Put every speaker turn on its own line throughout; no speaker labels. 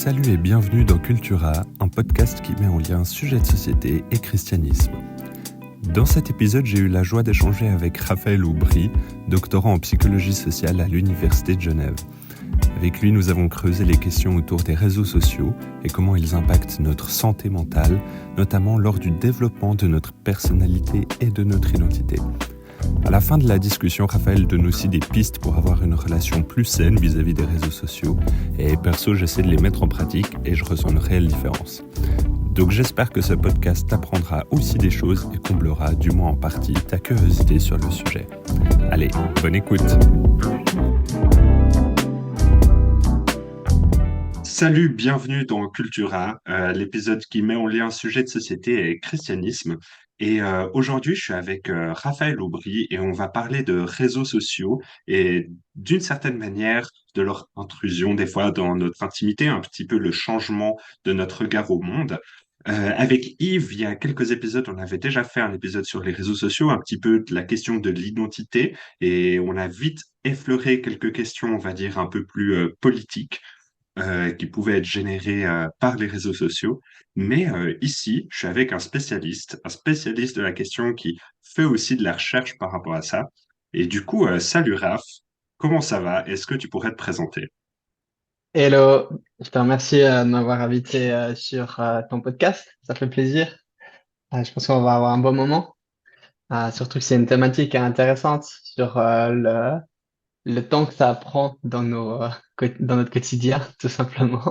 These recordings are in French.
Salut et bienvenue dans Cultura, un podcast qui met en lien sujet de société et christianisme. Dans cet épisode, j'ai eu la joie d'échanger avec Raphaël Aubry, doctorant en psychologie sociale à l'Université de Genève. Avec lui, nous avons creusé les questions autour des réseaux sociaux et comment ils impactent notre santé mentale, notamment lors du développement de notre personnalité et de notre identité. À la fin de la discussion, Raphaël donne aussi des pistes pour avoir une relation plus saine vis-à-vis des réseaux sociaux. Et perso, j'essaie de les mettre en pratique et je ressens une réelle différence. Donc j'espère que ce podcast t'apprendra aussi des choses et comblera, du moins en partie, ta curiosité sur le sujet. Allez, bonne écoute! Salut, bienvenue dans Cultura, l'épisode qui met en lien un sujet de société et christianisme. Et aujourd'hui, je suis avec Raphaël Aubry et on va parler de réseaux sociaux et d'une certaine manière de leur intrusion des fois dans notre intimité, un petit peu le changement de notre regard au monde. Avec Yves, il y a quelques épisodes, on avait déjà fait un épisode sur les réseaux sociaux, un petit peu de la question de l'identité et on a vite effleuré quelques questions, on va dire, un peu plus politiques qui pouvaient être générés par les réseaux sociaux. Mais ici, je suis avec un spécialiste de la question qui fait aussi de la recherche par rapport à ça. Et du coup, salut Raph, comment ça va? Est-ce que tu pourrais te présenter?
Hello, je te remercie de m'avoir invité sur ton podcast. Ça fait plaisir. Je pense qu'on va avoir un bon moment. Surtout que c'est une thématique intéressante sur le temps que ça prend dans dans notre quotidien, tout simplement.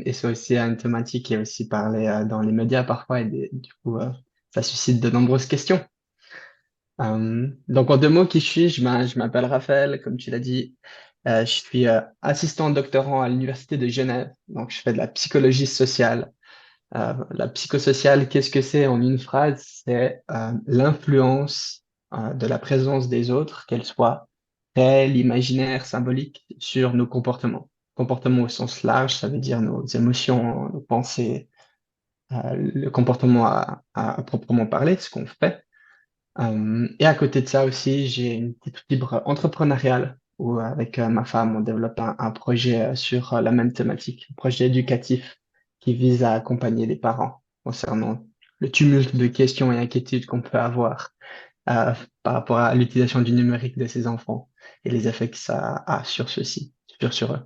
Et c'est aussi une thématique qui est aussi parlée dans les médias parfois et du coup, ça suscite de nombreuses questions. Donc en deux mots, qui je suis? Je m'appelle Raphaël, comme tu l'as dit. Je suis assistant doctorant à l'Université de Genève. Donc je fais de la psychologie sociale. La psychosociale, qu'est-ce que c'est en une phrase? C'est l'influence de la présence des autres, qu'elle soit réelle, imaginaire, symbolique, sur nos comportements. Comportements au sens large, ça veut dire nos émotions, nos pensées, le comportement à proprement parler, ce qu'on fait. Et à côté de ça aussi, j'ai une petite fibre entrepreneuriale où avec ma femme, on développe un projet sur la même thématique, un projet éducatif qui vise à accompagner les parents concernant le tumulte de questions et inquiétudes qu'on peut avoir euh, par rapport à l'utilisation du numérique de ces enfants et les effets que ça a sur ceux-ci, sur eux.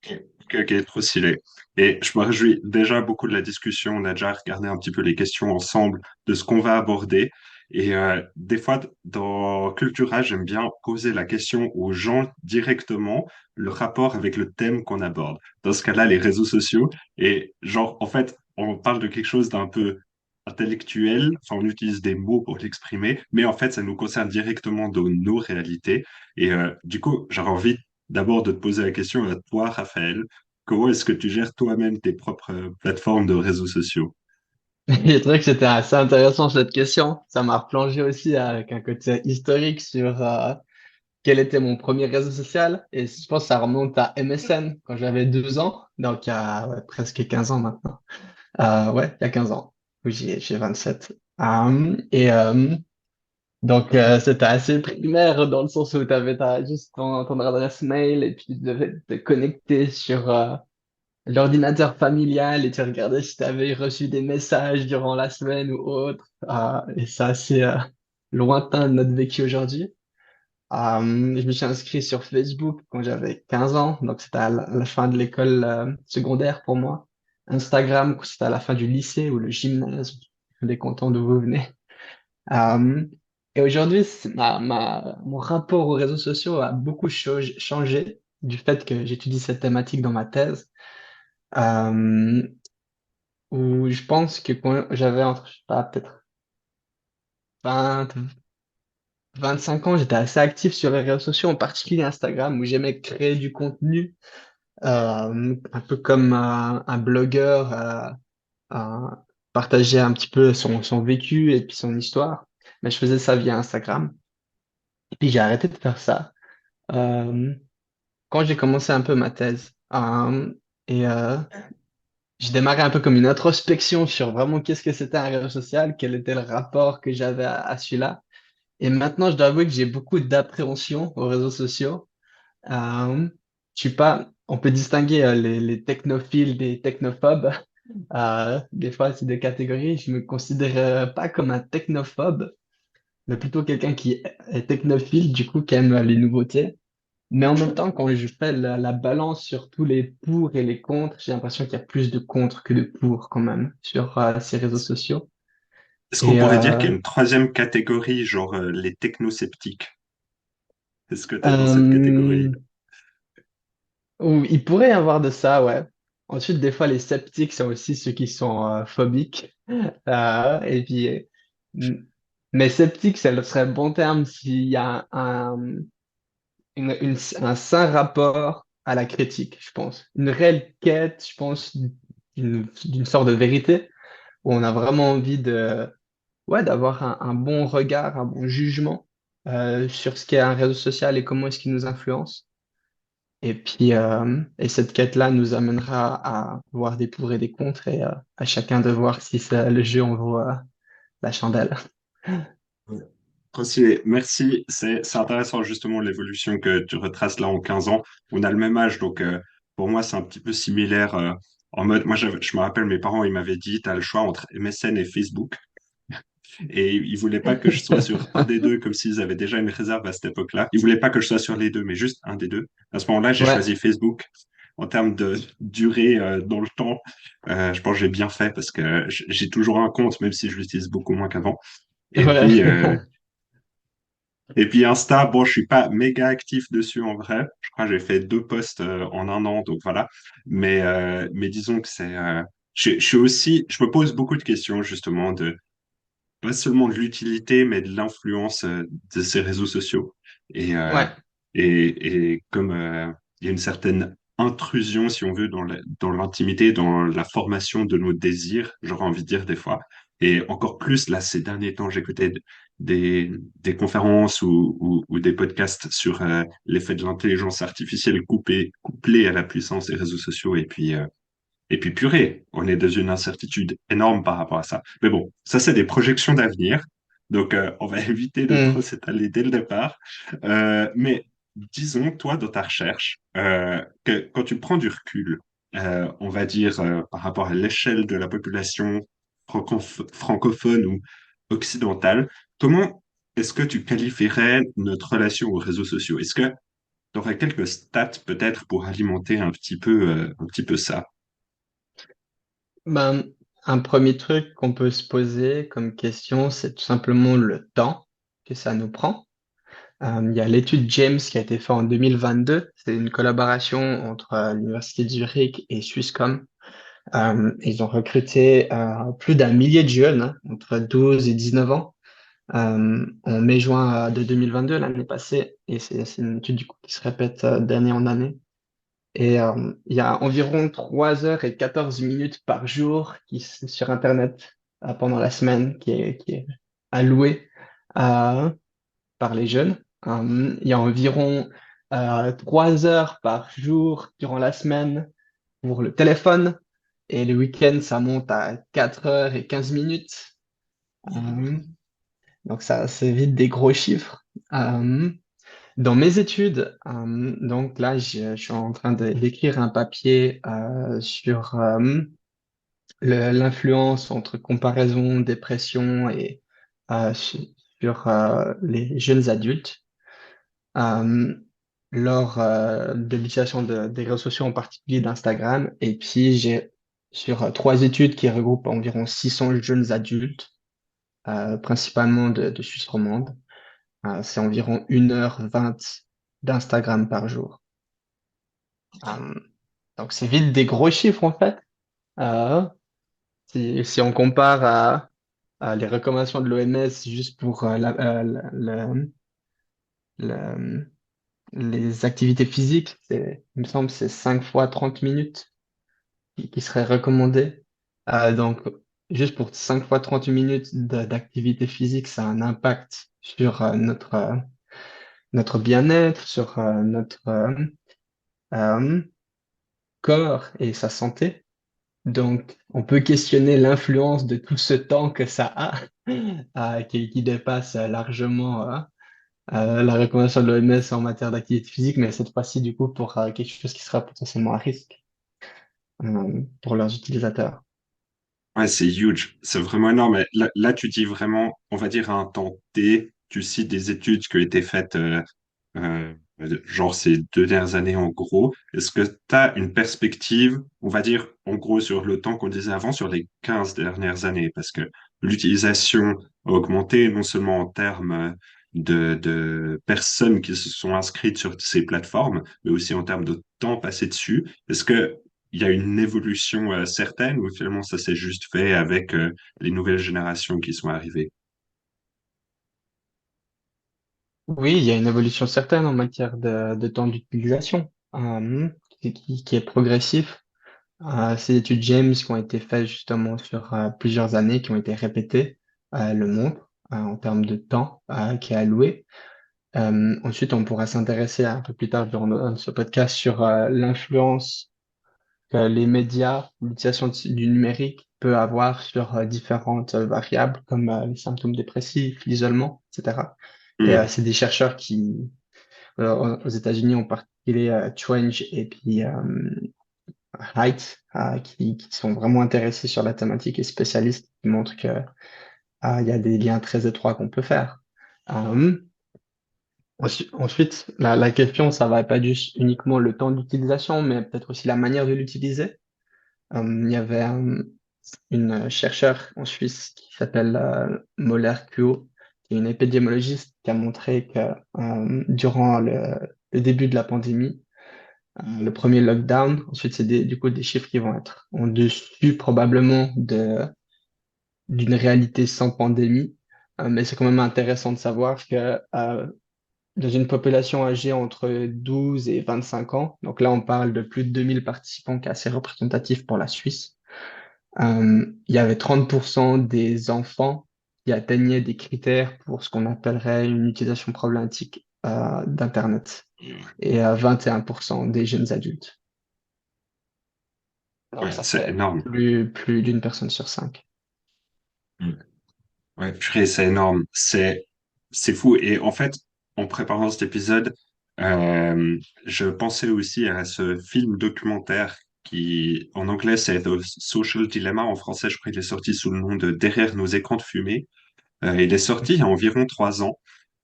Ok, ok, trop stylé. Et je me réjouis déjà beaucoup de la discussion. On a déjà regardé un petit peu les questions ensemble de ce qu'on va aborder. Et des fois, dans Cultura, j'aime bien poser la question aux gens directement, le rapport avec le thème qu'on aborde. Dans ce cas-là, les réseaux sociaux. Et genre, en fait, on parle de quelque chose d'un peu intellectuel, enfin, on utilise des mots pour l'exprimer, mais en fait, ça nous concerne directement dans nos réalités. Et du coup, j'aurais envie d'abord de te poser la question à toi, Raphaël. Comment est-ce que tu gères toi-même tes propres plateformes de réseaux sociaux?
J'ai trouvé que c'était assez intéressant cette question. Ça m'a replongé aussi avec un côté historique sur quel était mon premier réseau social. Et je pense que ça remonte à MSN quand j'avais 12 ans, donc il y a ouais, presque 15 ans maintenant. Ouais, il y a 15 ans, où j'ai 27. Donc c'était assez primaire dans le sens où tu avais juste ton adresse mail et puis tu devais te connecter sur l'ordinateur familial et tu regardais si tu avais reçu des messages durant la semaine ou autre. Et c'est assez lointain de notre vécu aujourd'hui. Je me suis inscrit sur Facebook quand j'avais 15 ans, donc c'était à la fin de l'école secondaire pour moi. Instagram, c'était à la fin du lycée ou le gymnase. Je suis content d'où vous venez. Euh, et aujourd'hui, mon rapport aux réseaux sociaux a beaucoup changé du fait que j'étudie cette thématique dans ma thèse, euh, où je pense que quand j'avais entre, je sais pas, peut-être 20, 25 ans, j'étais assez actif sur les réseaux sociaux, en particulier Instagram, où j'aimais créer du contenu, un peu comme un blogueur, partager un petit peu son vécu et puis son histoire. Mais je faisais ça via Instagram. Et puis j'ai arrêté de faire ça quand j'ai commencé un peu ma thèse. Et j'ai démarré un peu comme une introspection sur vraiment qu'est-ce que c'était un réseau social, quel était le rapport que j'avais à celui-là. Et maintenant, je dois avouer que j'ai beaucoup d'appréhension aux réseaux sociaux. Je suis pas on peut distinguer les technophiles des technophobes. Des fois, c'est deux catégories. Je me considère pas comme un technophobe, mais plutôt quelqu'un qui est technophile, du coup, qui aime les nouveautés. Mais en même temps, quand je fais la balance sur tous les pour et les contre, j'ai l'impression qu'il y a plus de contre que de pour quand même sur ces réseaux sociaux.
Est-ce qu'on
Et
pourrait dire qu'il y a une troisième catégorie, genre les technosceptiques? Est-ce que tu es dans cette
euh,
catégorie?
ou il pourrait y avoir de ça, ouais. Ensuite, des fois, les sceptiques sont aussi ceux qui sont phobiques. Et puis, m- mais sceptique, ça serait le bon terme s'il y a un sain rapport à la critique, je pense. Une réelle quête, je pense, d'une sorte de vérité où on a vraiment envie ouais, d'avoir un bon regard, un bon jugement sur ce qu'est un réseau social et comment est-ce qu'il nous influence. Et puis, et cette quête-là nous amènera à voir des pour et des contre et à chacun de voir si le jeu en vaut la chandelle.
Ouais. Merci. C'est intéressant justement l'évolution que tu retraces là en 15 ans. On a le même âge, donc pour moi c'est un petit peu similaire en mode, moi je me rappelle mes parents, ils m'avaient dit, tu as le choix entre MSN et Facebook. Et ils voulaient pas que je sois sur un des deux, comme s'ils avaient déjà une réserve à cette époque-là. Ils voulaient pas que je sois sur les deux, mais juste un des deux. À ce moment-là, j'ai
Ouais,
choisi Facebook. En termes de durée dans le temps, je pense que j'ai bien fait parce que j'ai toujours un compte, même si je l'utilise beaucoup moins qu'avant. Et puis, euh,
ouais.
et puis Insta, bon, je suis pas méga actif dessus en vrai. Je crois que j'ai fait 2 posts en un an, donc voilà. Mais disons que je suis aussi, je me pose beaucoup de questions justement de pas seulement de l'utilité, mais de l'influence de ces réseaux sociaux. Et, euh,
Ouais,
et comme il y a une certaine intrusion, si on veut, dans l'intimité, dans la formation de nos désirs, j'aurais envie de dire des fois. Et encore plus, là, ces derniers temps, j'écoutais des, des conférences ou des podcasts sur l'effet de l'intelligence artificielle couplée à la puissance des réseaux sociaux. Et puis, purée, on est dans une incertitude énorme par rapport à ça. Mais bon, ça, c'est des projections d'avenir. Donc, on va éviter de trop
Hmm.
s'étaler dès le départ. Mais disons, toi, dans ta recherche, que quand tu prends du recul, on va dire par rapport à l'échelle de la population francophone ou occidentale, comment est-ce que tu qualifierais notre relation aux réseaux sociaux? Est-ce que tu aurais quelques stats peut-être pour alimenter un petit peu ça?
Ben, un premier truc qu'on peut se poser comme question, c'est tout simplement le temps que ça nous prend. Il y a l'étude James qui a été faite en 2022. C'est une collaboration entre l'Université de Zurich et Swisscom. Ils ont recruté plus d'un millier de jeunes entre 12 et 19 ans en mai-juin de 2022, l'année passée. Et c'est une étude du coup, qui se répète d'année en année. Et il y a environ 3 heures et 14 minutes par jour sur Internet pendant la semaine qui est allouée par les jeunes. Il y a environ 3 heures par jour durant la semaine pour le téléphone. Et le week-end, ça monte à 4 heures et 15 minutes. Euh, donc ça, c'est vite des gros chiffres. Dans mes études, donc là, je suis en train d'écrire un papier sur l'influence entre comparaison, dépression et sur les jeunes adultes euh, lors de l'utilisation des réseaux sociaux, en particulier d'Instagram. Et puis, j'ai sur 3 études qui regroupent environ 600 jeunes adultes, principalement de Suisse romande. C'est environ 1h20 d'Instagram par jour. Euh, donc, c'est vite des gros chiffres, en fait. Euh, si on compare à les recommandations de l'OMS juste pour le- les activités physiques, il me semble que c'est 5 fois 30 minutes qui seraient recommandées. Donc, juste pour 5 fois 30 minutes d'activité physique, ça a un impact sur notre bien-être, sur notre euh, corps et sa santé. Donc, on peut questionner l'influence de tout ce temps que ça a, qui dépasse largement. la recommandation de l'OMS en matière d'activité physique, mais cette fois-ci, du coup, pour quelque chose qui sera potentiellement à risque pour leurs utilisateurs.
Ouais, c'est huge, c'est vraiment énorme. Et là, tu dis vraiment, on va dire à un temps T, tu cites des études qui ont été faites, euh, genre ces 2 dernières années en gros. Est-ce que tu as une perspective, on va dire en gros sur le temps qu'on disait avant, sur les 15 dernières années? Parce que l'utilisation a augmenté non seulement en termes de personnes qui se sont inscrites sur ces plateformes, mais aussi en termes de temps passé dessus. Est-ce que il y a une évolution certaine ou finalement ça s'est juste fait avec les nouvelles générations qui sont arrivées?
Oui, il y a une évolution certaine en matière de temps d'utilisation qui est progressif. Ces études James qui ont été faites justement sur plusieurs années, qui ont été répétées, le montrent en termes de temps qui est alloué. Ensuite, on pourra s'intéresser un peu plus tard dans ce podcast sur l'influence que les médias, l'utilisation du numérique peut avoir sur différentes variables comme les symptômes dépressifs, l'isolement, etc. Et
Hmm.
c'est des chercheurs aux États-Unis en particulier, Trench et puis Height, qui sont vraiment intéressés sur la thématique et spécialistes qui montrent que il y a des liens très étroits qu'on peut faire. Euh, Ensuite, la question, ça va pas juste uniquement le temps d'utilisation, mais peut-être aussi la manière de l'utiliser. Il y avait une chercheure en Suisse qui s'appelle Moller Kuo, qui est une épidémiologiste qui a montré que durant le début de la pandémie, le premier lockdown, ensuite c'est du coup des chiffres qui vont être en dessus probablement d'une réalité sans pandémie, mais c'est quand même intéressant de savoir que dans une population âgée entre 12 et 25 ans, donc là on parle de plus de 2000 participants, qui est assez représentatif pour la Suisse. Il y avait 30% des enfants qui atteignaient des critères pour ce qu'on appellerait une utilisation problématique d'Internet et 21% des jeunes adultes. Donc
Ouais,
ça
c'est
fait
énorme.
plus d'une personne sur cinq.
Hmm. Ouais, purée, c'est énorme. C'est fou. Et en fait, en préparant cet épisode, euh, je pensais aussi à ce film documentaire qui, en anglais, c'est The Social Dilemma. En français, je crois qu'il est sorti sous le nom de Derrière nos écrans de fumée. Il est sorti il y a environ 3 ans.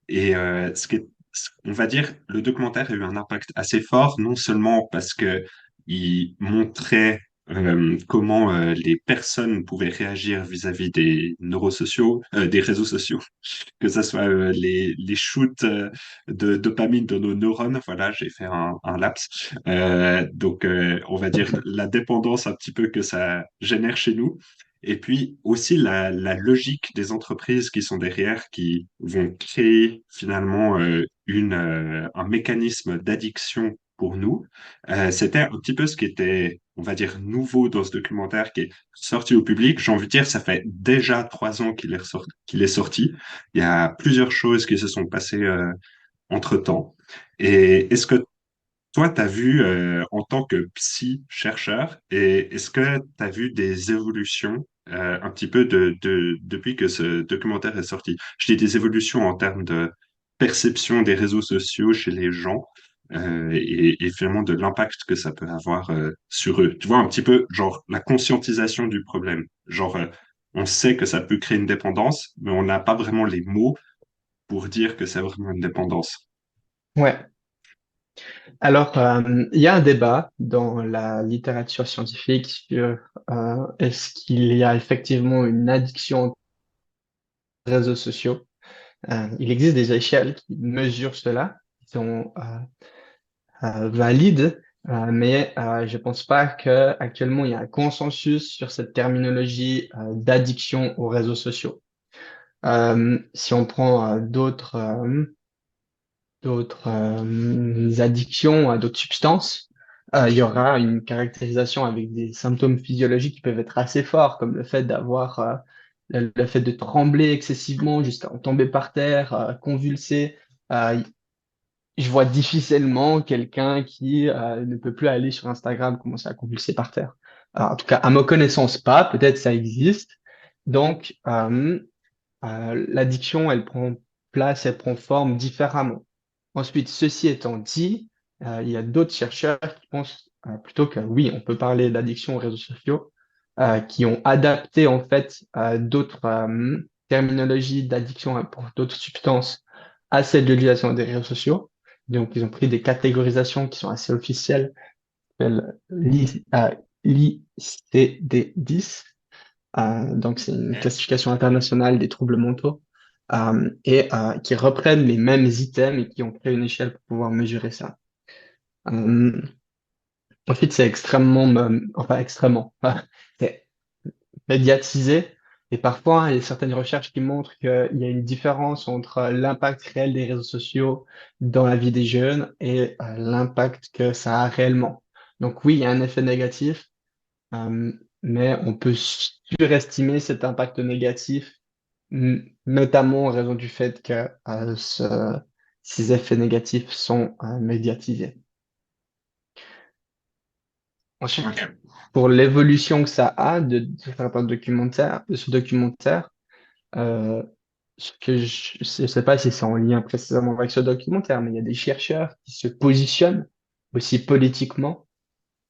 Et on va dire, le documentaire a eu un impact assez fort, non seulement parce que il montrait comment les personnes pouvaient réagir vis-à-vis des neurosociaux, des réseaux sociaux, que ce soit les shoots de dopamine de nos neurones. Voilà, j'ai fait un laps. Donc, on va dire la dépendance un petit peu que ça génère chez nous. Et puis aussi la logique des entreprises qui sont derrière, qui vont créer finalement un mécanisme d'addiction pour nous. C'était un petit peu ce qui était, on va dire, nouveau dans ce documentaire qui est sorti au public. J'ai envie de dire, ça fait déjà 3 ans qu'il est sorti. Il y a plusieurs choses qui se sont passées entre-temps. Et est-ce que toi, tu as vu, en tant que psy-chercheur, et est-ce que tu as vu des évolutions un petit peu depuis que ce documentaire est sorti? Je dis des évolutions en termes de perception des réseaux sociaux chez les gens et finalement de l'impact que ça peut avoir sur eux. Tu vois, un petit peu, genre, la conscientisation du problème. Genre, on sait que ça peut créer une dépendance, mais on n'a pas vraiment les mots pour dire que c'est vraiment une dépendance.
Ouais. Alors, il y a un débat dans la littérature scientifique sur est-ce qu'il y a effectivement une addiction aux réseaux sociaux. Il existe des échelles qui mesurent cela, qui sont valides, mais je pense pas qu'actuellement il y a un consensus sur cette terminologie d'addiction aux réseaux sociaux. Si on prend d'autres addictions à d'autres substances, il y aura une caractérisation avec des symptômes physiologiques qui peuvent être assez forts, comme le fait d'avoir le fait de trembler excessivement jusqu'à en tomber par terre, convulser. Euh, je vois difficilement quelqu'un qui ne peut plus aller sur Instagram commencer à convulser par terre. Alors, en tout cas, à ma connaissance, pas. Peut-être ça existe. Donc, l'addiction, elle prend place et prend forme différemment. Ensuite, ceci étant dit, il y a d'autres chercheurs qui pensent plutôt que oui, on peut parler d'addiction aux réseaux sociaux, qui ont adapté en fait d'autres terminologies d'addiction pour d'autres substances à celle de l'utilisation des réseaux sociaux. Donc, ils ont pris des catégorisations qui sont assez officielles, s'appelle l'ICD-10. Donc, c'est une classification internationale des troubles mentaux et qui reprennent les mêmes items et qui ont créé une échelle pour pouvoir mesurer ça. Euh, Ensuite, c'est enfin extrêmement, c'est médiatisé et parfois il y a certaines recherches qui montrent qu'il y a une différence entre l'impact réel des réseaux sociaux dans la vie des jeunes et l'impact que ça a réellement. Donc oui, il y a un effet négatif, euh, mais on peut surestimer cet impact négatif, notamment en raison du fait que ces effets négatifs sont médiatisés. Ensuite,
Ok.
pour l'évolution que ça a de certains documentaires, de ce documentaire, euh, ce que je ne sais pas si c'est en lien précisément avec ce documentaire, mais il y a des chercheurs qui se positionnent aussi politiquement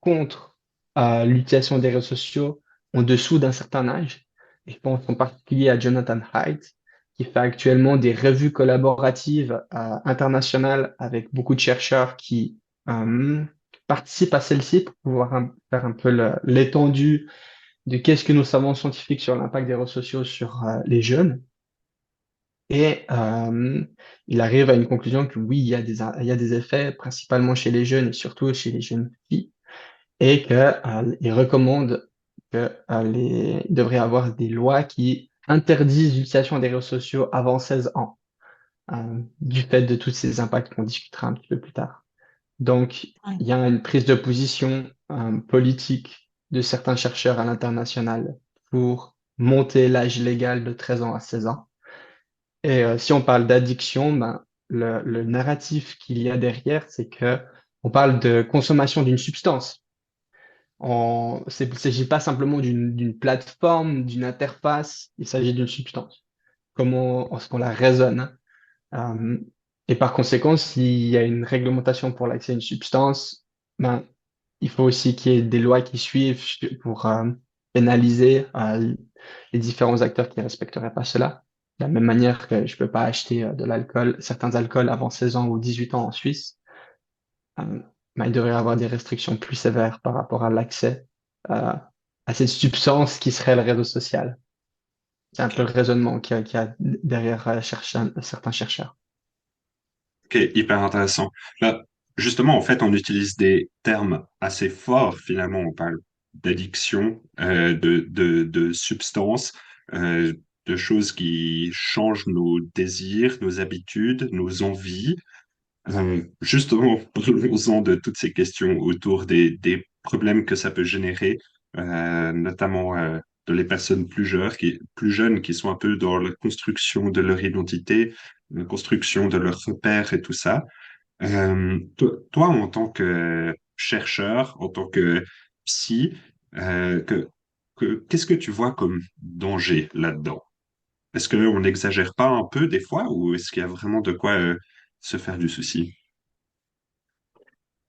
contre l'utilisation des réseaux sociaux en dessous d'un certain âge. Et je pense en particulier à Jonathan Haidt, qui fait actuellement des revues collaboratives internationales avec beaucoup de chercheurs qui euh, participent à celle-ci pour pouvoir faire un peu l'étendue de qu'est-ce que nous savons scientifique sur l'impact des réseaux sociaux sur les jeunes. Et il arrive à une conclusion que oui, il y a des effets, principalement chez les jeunes et surtout chez les jeunes filles et que, il recommande que, il devrait y avoir des lois qui interdisent l'utilisation des réseaux sociaux avant 16 ans, du fait de tous ces impacts qu'on discutera un petit peu plus tard. Donc, il y a une prise de position, politique de certains chercheurs à l'international pour monter l'âge légal de 13 ans à 16 ans. Et si on parle d'addiction, ben, le narratif qu'il y a derrière, c'est que on parle de consommation d'une substance. Il ne s'agit pas simplement d'une plateforme, d'une interface, il s'agit d'une substance. Est-ce qu'on la raisonne? Euh, et par conséquent, s'il y a une réglementation pour l'accès à une substance, ben, il faut aussi qu'il y ait des lois qui suivent pour pénaliser les différents acteurs qui ne respecteraient pas cela. De la même manière que je ne peux pas acheter de l'alcool, certains alcools avant 16 ans ou 18 ans en Suisse, euh, ben, il devrait y avoir des restrictions plus sévères par rapport à l'accès euh, à cette substance qui serait le réseau social. C'est un peu le raisonnement qu'il y a derrière certains chercheurs.
Ok, hyper intéressant. Là, justement, en fait, on utilise des termes assez forts, finalement. On parle d'addiction, de substances, euh, de choses qui changent nos désirs, nos habitudes, nos envies. Justement, parlons-en de toutes ces questions autour des problèmes que ça peut générer, notamment de les personnes plus jeunes qui sont un peu dans la construction de leur identité, la construction de leurs repères et tout ça. Toi, en tant que chercheur, en tant que psy, euh, que, qu'est-ce que tu vois comme danger là-dedans? Est-ce qu'on n'exagère pas un peu des fois ou est-ce qu'il y a vraiment de quoi se faire du souci?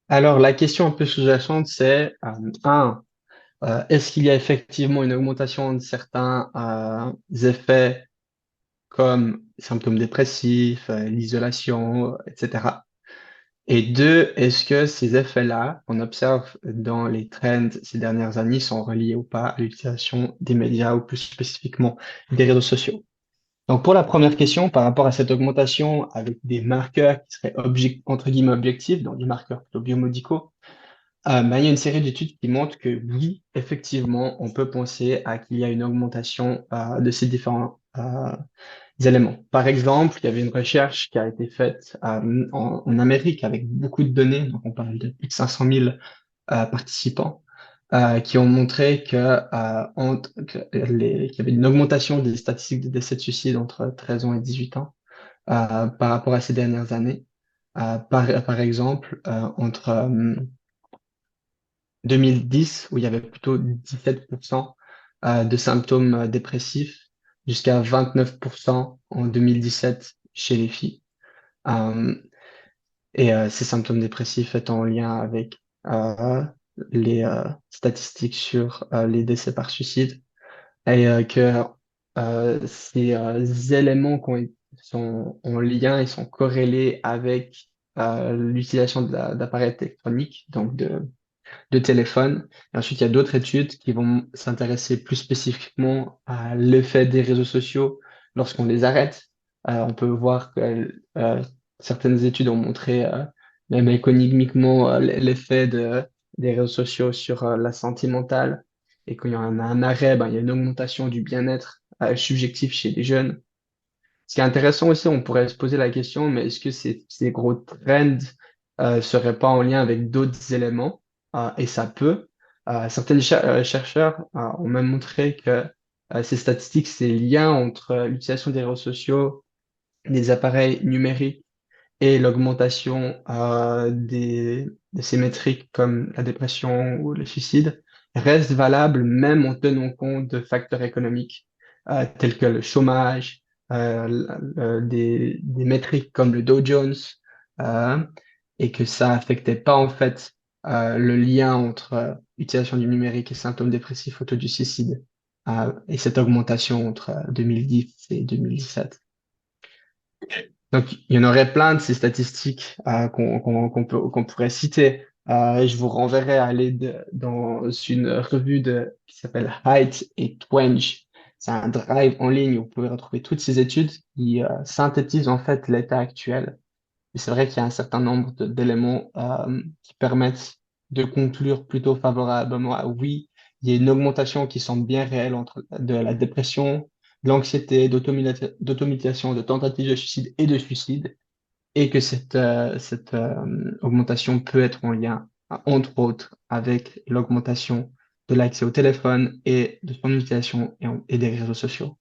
Alors, la question un peu sous-jacente, c'est, est-ce qu'il y a effectivement une augmentation de certains effets comme les symptômes dépressifs, l'isolation, etc. Et deux, est-ce que ces effets-là qu'on observe dans les trends ces dernières années sont reliés ou pas à l'utilisation des médias ou plus spécifiquement des réseaux sociaux? Donc pour la première question, par rapport à cette augmentation avec des marqueurs qui seraient entre guillemets objectifs, donc des marqueurs plutôt biomédicaux, ben, il y a une série d'études qui montrent que oui, effectivement, on peut penser à qu'il y a une augmentation de ces différents éléments. Par exemple, il y avait une recherche qui a été faite en Amérique avec beaucoup de données, donc on parle de plus de 500 000 participants, qui ont montré qu'il y avait une augmentation des statistiques de décès de suicide entre 13 ans et 18 ans par rapport à ces dernières années. Par exemple, entre 2010, où il y avait plutôt 17% de symptômes dépressifs, jusqu'à 29% en 2017 chez les filles. Euh, Ces symptômes dépressifs étant en lien avec euh, les statistiques sur les décès par suicide et que ces éléments sont en lien et sont corrélés avec l'utilisation d'appareils électroniques, donc de téléphone. Et ensuite, il y a d'autres études qui vont s'intéresser plus spécifiquement à l'effet des réseaux sociaux lorsqu'on les arrête. On peut voir que certaines études ont montré, même économiquement, l'effet des réseaux sociaux sur la santé mentale. Et quand il y a un arrêt, ben, il y a une augmentation du bien-être subjectif chez les jeunes. Ce qui est intéressant aussi, on pourrait se poser la question, mais est-ce que ces gros trends seraient pas en lien avec d'autres éléments? Et ça peut. Certains chercheurs ont même montré que ces statistiques, ces liens entre l'utilisation des réseaux sociaux, des appareils numériques et l'augmentation de ces métriques comme la dépression ou le suicide restent valables même en tenant compte de facteurs économiques tels que le chômage, des métriques comme le Dow Jones, euh, et que ça affectait pas en fait le lien entre utilisation du numérique et symptômes dépressifs au taux du suicide, et cette augmentation entre 2010 et 2017. Donc, il y en aurait plein de ces statistiques qu'on pourrait citer. Je vous renverrai à aller dans une revue qui s'appelle Height et Twenge. C'est un drive en ligne où vous pouvez retrouver toutes ces études qui synthétisent en fait l'état actuel. Et c'est vrai qu'il y a un certain nombre d'éléments qui permettent de conclure plutôt favorablement à oui, il y a une augmentation qui semble bien réelle entre de la dépression, de l'anxiété, d'automutilation, de tentative de suicide et de suicide, et que cette augmentation peut être en lien, entre autres, avec l'augmentation de l'accès au téléphone et de son utilisation et des réseaux sociaux.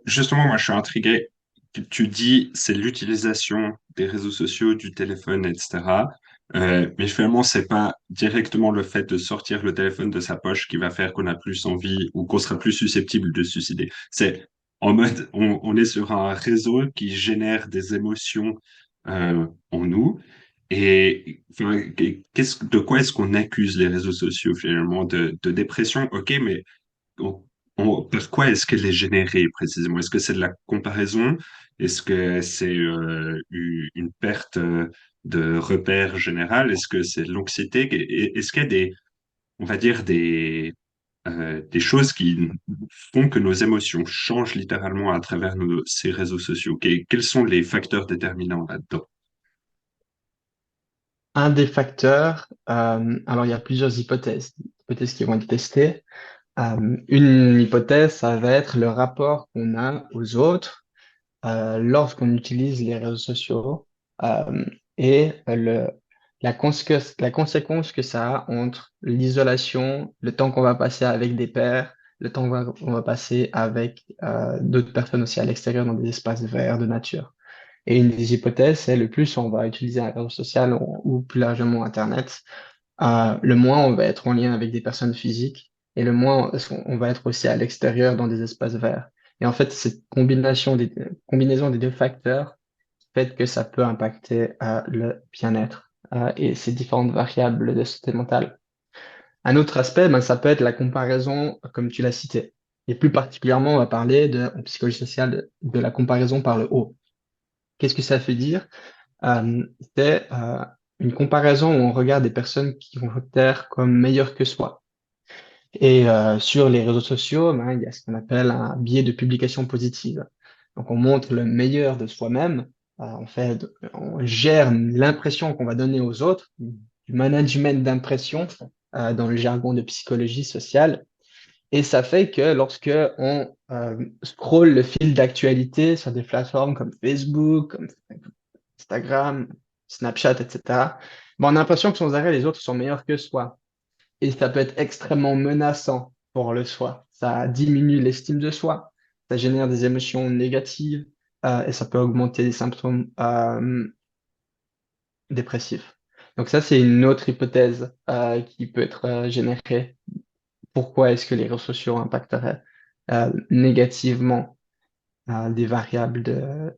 Justement, moi, je suis intrigué. Tu dis, c'est l'utilisation des réseaux sociaux, du téléphone, etc. Mais finalement, c'est pas directement le fait de sortir le téléphone de sa poche qui va faire qu'on a plus envie ou qu'on sera plus susceptible de se suicider. C'est en mode, on est sur un réseau qui génère des émotions en nous. Et enfin, de quoi est-ce qu'on accuse les réseaux sociaux finalement? De dépression, ok, mais on- par quoi est-ce qu'elle est générée précisément? Est-ce que c'est de la comparaison? Est-ce que c'est une perte de repère général? Est-ce que c'est de l'anxiété? Est-ce qu'il y a on va dire, des choses qui font que nos émotions changent littéralement à travers ces réseaux sociaux? Quels sont les facteurs déterminants là-dedans?
Un des facteurs, alors il y a plusieurs hypothèses qui vont être testées. Une hypothèse, ça va être le rapport qu'on a aux autres lorsqu'on utilise les réseaux sociaux et la conséquence que ça a entre l'isolation, le temps qu'on va passer avec des pairs, le temps qu'on va passer avec d'autres personnes aussi à l'extérieur dans des espaces verts de nature. Et une des hypothèses, c'est le plus on va utiliser un réseau social ou plus largement Internet, le moins on va être en lien avec des personnes physiques et le moins on va être aussi à l'extérieur dans des espaces verts. Et en fait, cette combinaison des deux facteurs fait que ça peut impacter le bien-être et ces différentes variables de santé mentale. Un autre aspect, ben, ça peut être la comparaison, comme tu l'as cité. Et plus particulièrement, on va parler en psychologie sociale de la comparaison par le haut. Qu'est-ce que ça veut dire? C'est une comparaison où on regarde des personnes qui vont être comme meilleures que soi. Et sur les réseaux sociaux, ben, il y a ce qu'on appelle un biais de publication positive. Donc on montre le meilleur de soi-même, on gère l'impression qu'on va donner aux autres, du management d'impression dans le jargon de psychologie sociale. Et ça fait que lorsque on scrolle le fil d'actualité sur des plateformes comme Facebook, comme Instagram, Snapchat, etc., ben, on a l'impression que sans arrêt, les autres sont meilleurs que soi. Et ça peut être extrêmement menaçant pour le soi. Ça diminue l'estime de soi, ça génère des émotions négatives et ça peut augmenter les symptômes dépressifs. Donc ça, c'est une autre hypothèse qui peut être générée. Pourquoi est-ce que les réseaux sociaux impacteraient négativement des variables de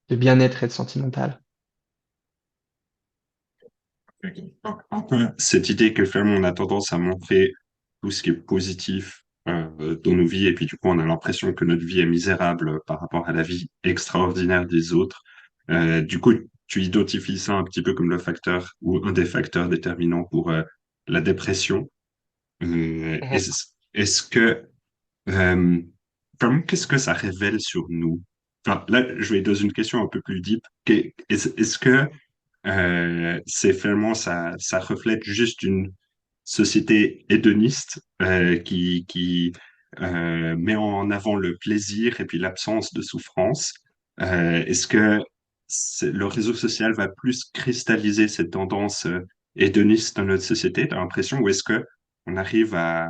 bien-être et de sentimental.
Ok. Donc, un peu cette idée que finalement on a tendance à montrer tout ce qui est positif dans nos vies, et puis du coup on a l'impression que notre vie est misérable par rapport à la vie extraordinaire des autres. Du coup, tu identifies ça un petit peu comme le facteur ou un des facteurs déterminants pour la dépression. Est-ce que euh, vraiment, qu'est-ce que ça révèle sur nous? Enfin, là, je vais dans une question un peu plus deep. Est-ce que c'est finalement ça reflète juste une société hédoniste qui met en avant le plaisir et puis l'absence de souffrance. Est-ce que le réseau social va plus cristalliser cette tendance hédoniste dans notre société, t'as l'impression, ou est-ce que on arrive à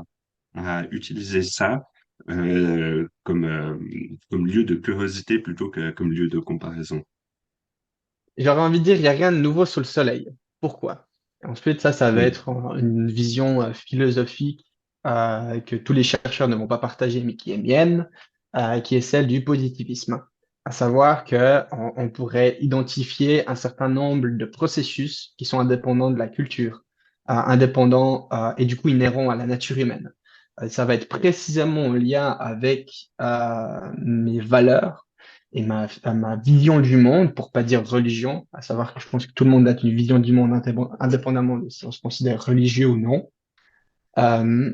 utiliser ça comme lieu de curiosité plutôt que comme lieu de comparaison?
J'aurais envie de dire, il n'y a rien de nouveau sous le soleil. Pourquoi? Ensuite, ça va
Hmm.
être une vision philosophique que tous les chercheurs ne vont pas partager, mais qui est mienne, qui est celle du positivisme. À savoir que on pourrait identifier un certain nombre de processus qui sont indépendants de la culture, indépendants et du coup inhérents à la nature humaine. Ça va être précisément en lien avec mes valeurs et ma vision du monde, pour pas dire religion, à savoir que je pense que tout le monde a une vision du monde indépendamment de si on se considère religieux ou non. Euh,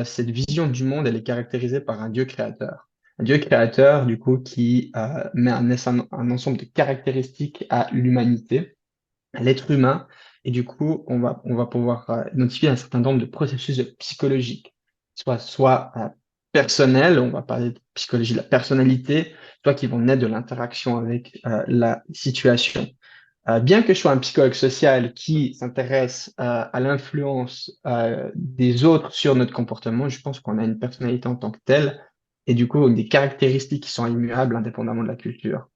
Cette vision du monde, elle est caractérisée par un Dieu créateur. Un Dieu créateur, du coup, qui met un ensemble de caractéristiques à l'humanité, à l'être humain, et du coup, on va pouvoir identifier un certain nombre de processus psychologiques, soit personnels, on va parler de psychologie de la personnalité, soit qui vont naître de l'interaction avec la situation. Bien que je sois un psychologue social qui s'intéresse à l'influence des autres sur notre comportement, je pense qu'on a une personnalité en tant que telle, et du coup, des caractéristiques qui sont immuables indépendamment de la culture.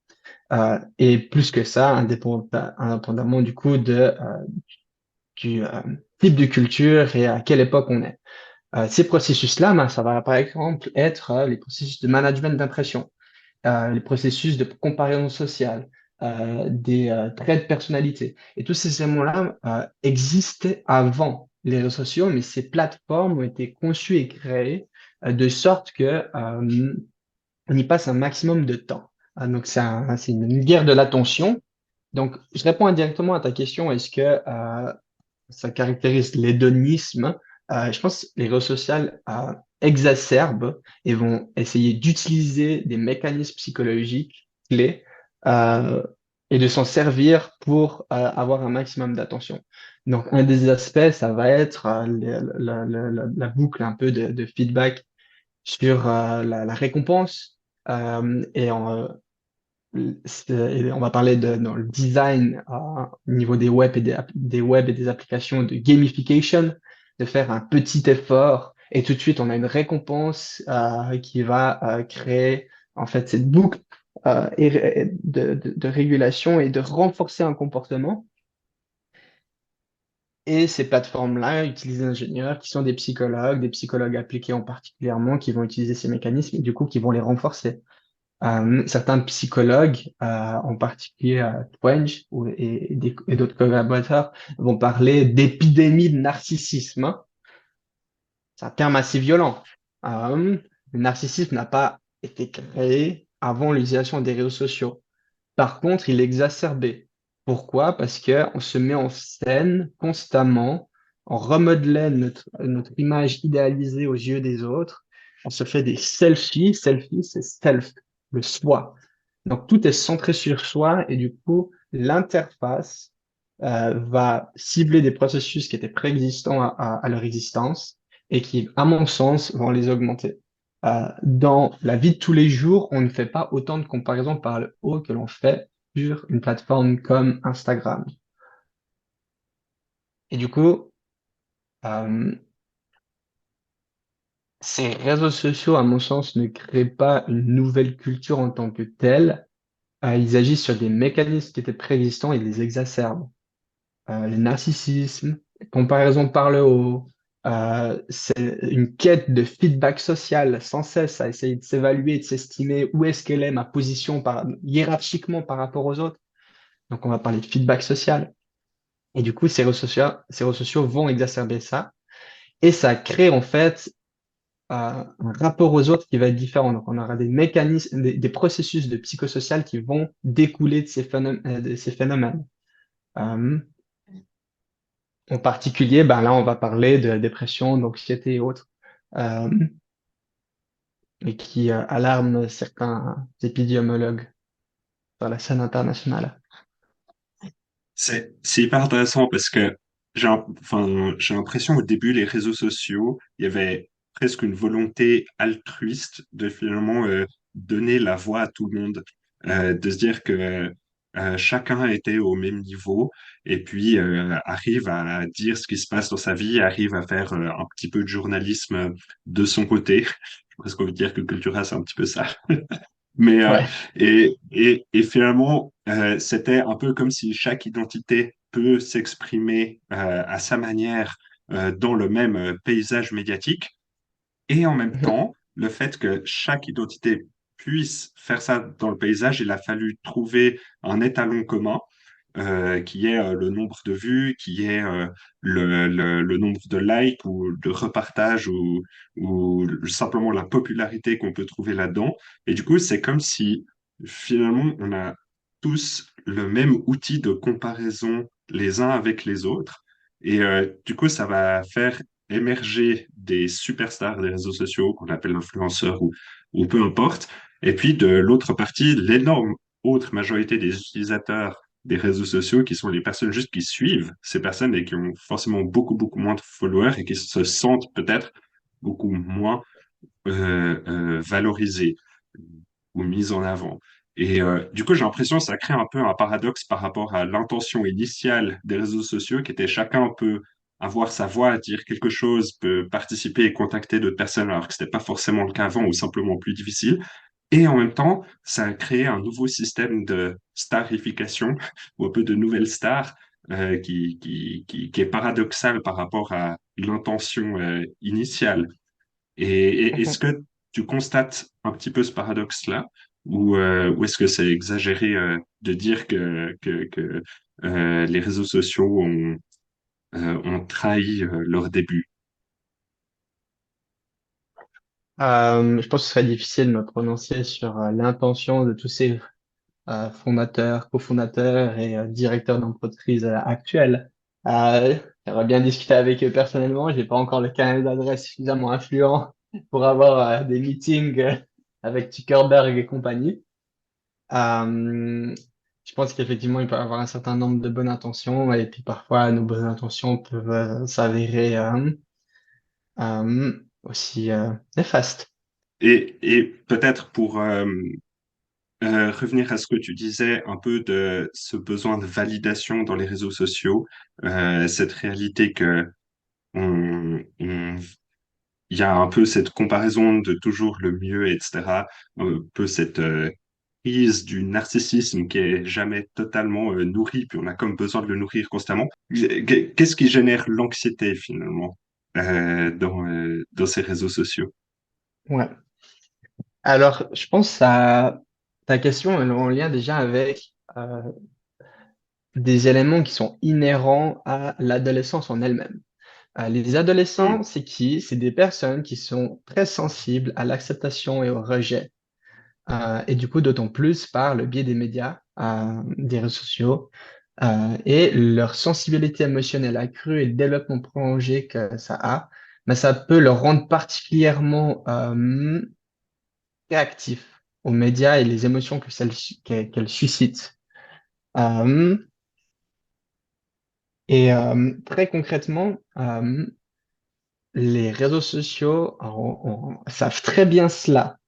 Et plus que ça, indépendamment du coup du type de culture et à quelle époque on est. Ces processus-là, ben, ça va par exemple être les processus de management d'impression, les processus de comparaison sociale, des traits de personnalité. Et tous ces éléments-là existaient avant les réseaux sociaux, mais ces plateformes ont été conçues et créées de sorte que on y passe un maximum de temps. Donc c'est une guerre de l'attention. Donc je réponds indirectement à ta question, est-ce que ça caractérise l'hédonisme? Je pense que les réseaux sociaux exacerbent et vont essayer d'utiliser des mécanismes psychologiques clés euh, et de s'en servir pour avoir un maximum d'attention. Donc, un des aspects, ça va être la boucle un peu de feedback sur la récompense. Et on va parler dans le design au niveau des web des web et des applications de gamification, de faire un petit effort et tout de suite on a une récompense qui va créer en fait cette boucle de régulation et de renforcer un comportement. Et ces plateformes-là utilisent des ingénieurs qui sont des psychologues appliqués en particulièrement, qui vont utiliser ces mécanismes et du coup qui vont les renforcer. Certains psychologues, en particulier Twenge et d'autres collaborateurs, vont parler d'épidémie de narcissisme, hein. C'est un terme assez violent. Le narcissisme n'a pas été créé avant l'utilisation des réseaux sociaux. Par contre, il est exacerbé. Pourquoi? Parce qu'on se met en scène constamment, on remodelait notre image idéalisée aux yeux des autres, on se fait des selfies, selfies, c'est self, le soi. Donc tout est centré sur soi et du coup, l'interface va cibler des processus qui étaient préexistants à leur existence et qui, à mon sens, vont les augmenter. Dans la vie de tous les jours, on ne fait pas autant de comparaisons par le haut que l'on fait sur une plateforme comme Instagram. Et du coup, euh, ces réseaux sociaux, à mon sens, ne créent pas une nouvelle culture en tant que telle. Ils agissent sur des mécanismes qui étaient préexistants et les exacerbent. Le narcissisme, les comparaisons par le haut, c'est une quête de feedback social sans cesse, à essayer de s'évaluer, de s'estimer où est-ce qu'elle est ma position hiérarchiquement par rapport aux autres. Donc, on va parler de feedback social. Et du coup, ces réseaux sociaux vont exacerber ça. Et ça crée en fait un rapport aux autres qui va être différent. Donc, on aura des mécanismes, des processus de psychosocial qui vont découler de ces phénomènes. Euh, En particulier, ben là, on va parler de la dépression, d'anxiété et autres, euh, et qui alarment certains épidémiologues sur la scène internationale.
C'est hyper intéressant parce que j'ai l'impression au début, les réseaux sociaux, il y avait presque une volonté altruiste de finalement donner la voix à tout le monde, de se dire que chacun était au même niveau et puis arrive à dire ce qui se passe dans sa vie, arrive à faire un petit peu de journalisme de son côté. Je presque envie de dire que Cultura, c'est un petit peu ça. Mais
Ouais.
et finalement, c'était un peu comme si chaque identité peut s'exprimer à sa manière dans le même paysage médiatique. Et en même
Mhm.
temps, le fait que chaque identité puisse faire ça dans le paysage, il a fallu trouver un étalon commun qui est le nombre de vues, qui est le nombre de likes ou de repartages ou simplement la popularité qu'on peut trouver là-dedans. Et du coup, c'est comme si finalement, on a tous le même outil de comparaison les uns avec les autres. Et du coup, ça va faire émerger des superstars des réseaux sociaux qu'on appelle influenceurs ou peu importe. Et puis de l'autre partie, l'énorme autre majorité des utilisateurs des réseaux sociaux qui sont les personnes juste qui suivent ces personnes et qui ont forcément beaucoup, beaucoup moins de followers et qui se sentent peut-être beaucoup moins valorisées ou mises en avant. Et du coup, j'ai l'impression que ça crée un peu un paradoxe par rapport à l'intention initiale des réseaux sociaux, qui était chacun peut avoir sa voix, dire quelque chose, peut participer et contacter d'autres personnes, alors que c'était pas forcément le cas avant ou simplement plus difficile. Et en même temps, ça a créé un nouveau système de starification ou un peu de nouvelles stars qui est paradoxal par rapport à l'intention initiale. Est-ce
Mhm.
que tu constates un petit peu ce paradoxe-là ou est-ce que c'est exagéré de dire que les réseaux sociaux ont trahi leur début?
Je pense que ce serait difficile de me prononcer sur l'intention de tous ces fondateurs, cofondateurs et directeurs d'entreprise actuels. Euh, J'aimerais bien discuter avec eux personnellement. J'ai pas encore le canal d'adresse suffisamment influent pour avoir des meetings avec Zuckerberg et compagnie. Euh, je pense qu'effectivement, il peut y avoir un certain nombre de bonnes intentions et puis parfois nos bonnes intentions peuvent s'avérer aussi néfastes.
Et peut-être pour revenir à ce que tu disais, un peu de ce besoin de validation dans les réseaux sociaux, cette réalité que il y a un peu cette comparaison de toujours le mieux, etc. Un peu cette crise du narcissisme qui est jamais totalement nourri, puis on a comme besoin de le nourrir constamment. Qu'est-ce qui génère l'anxiété finalement dans ces réseaux sociaux?
Ouais. Alors, je pense à ta question elle est en lien déjà avec des éléments qui sont inhérents à l'adolescence en elle-même. Les adolescents,
Hmm.
c'est qui? C'est des personnes qui sont très sensibles à l'acceptation et au rejet. Et du coup, d'autant plus par le biais des médias, des réseaux sociaux, et leur sensibilité émotionnelle accrue et le développement prolongé que ça a, mais ça peut leur rendre particulièrement réactifs aux médias et les émotions qu'elles suscitent. Euh, Très concrètement, les réseaux sociaux savent très bien cela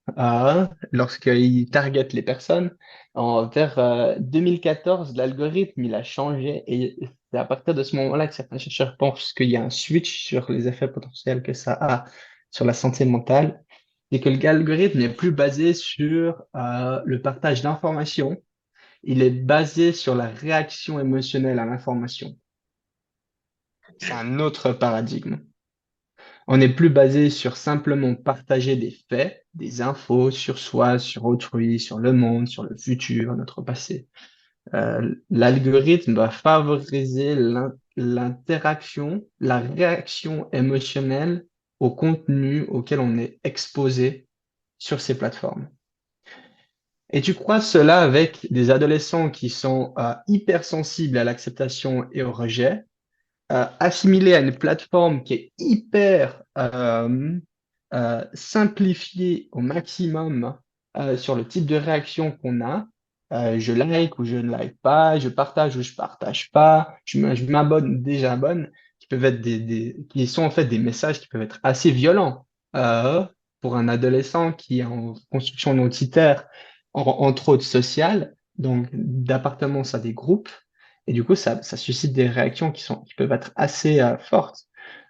lorsqu'ils targetent les personnes. Vers 2014, l'algorithme il a changé et c'est à partir de ce moment-là que certains chercheurs pensent qu'il y a un switch sur les effets potentiels que ça a sur la santé mentale et que l'algorithme n'est plus basé sur le partage d'informations, il est basé sur la réaction émotionnelle à l'information. C'est un autre paradigme. On n'est plus basé sur simplement partager des faits, des infos sur soi, sur autrui, sur le monde, sur le futur, notre passé. L'algorithme va favoriser l'interaction, la réaction émotionnelle au contenu auquel on est exposé sur ces plateformes. Et tu crois cela avec des adolescents qui sont hypersensibles à l'acceptation et au rejet, assimilés à une plateforme qui est hyper simplifiée au maximum sur le type de réaction qu'on a. Je like ou je ne like pas, je partage ou je partage pas, je m'abonne, déjà abonne, qui peuvent être qui sont en fait des messages qui peuvent être assez violents pour un adolescent qui est en construction identitaire, entre autres sociale, donc d'appartenance à des groupes. Et du coup, ça suscite des réactions qui peuvent être assez fortes.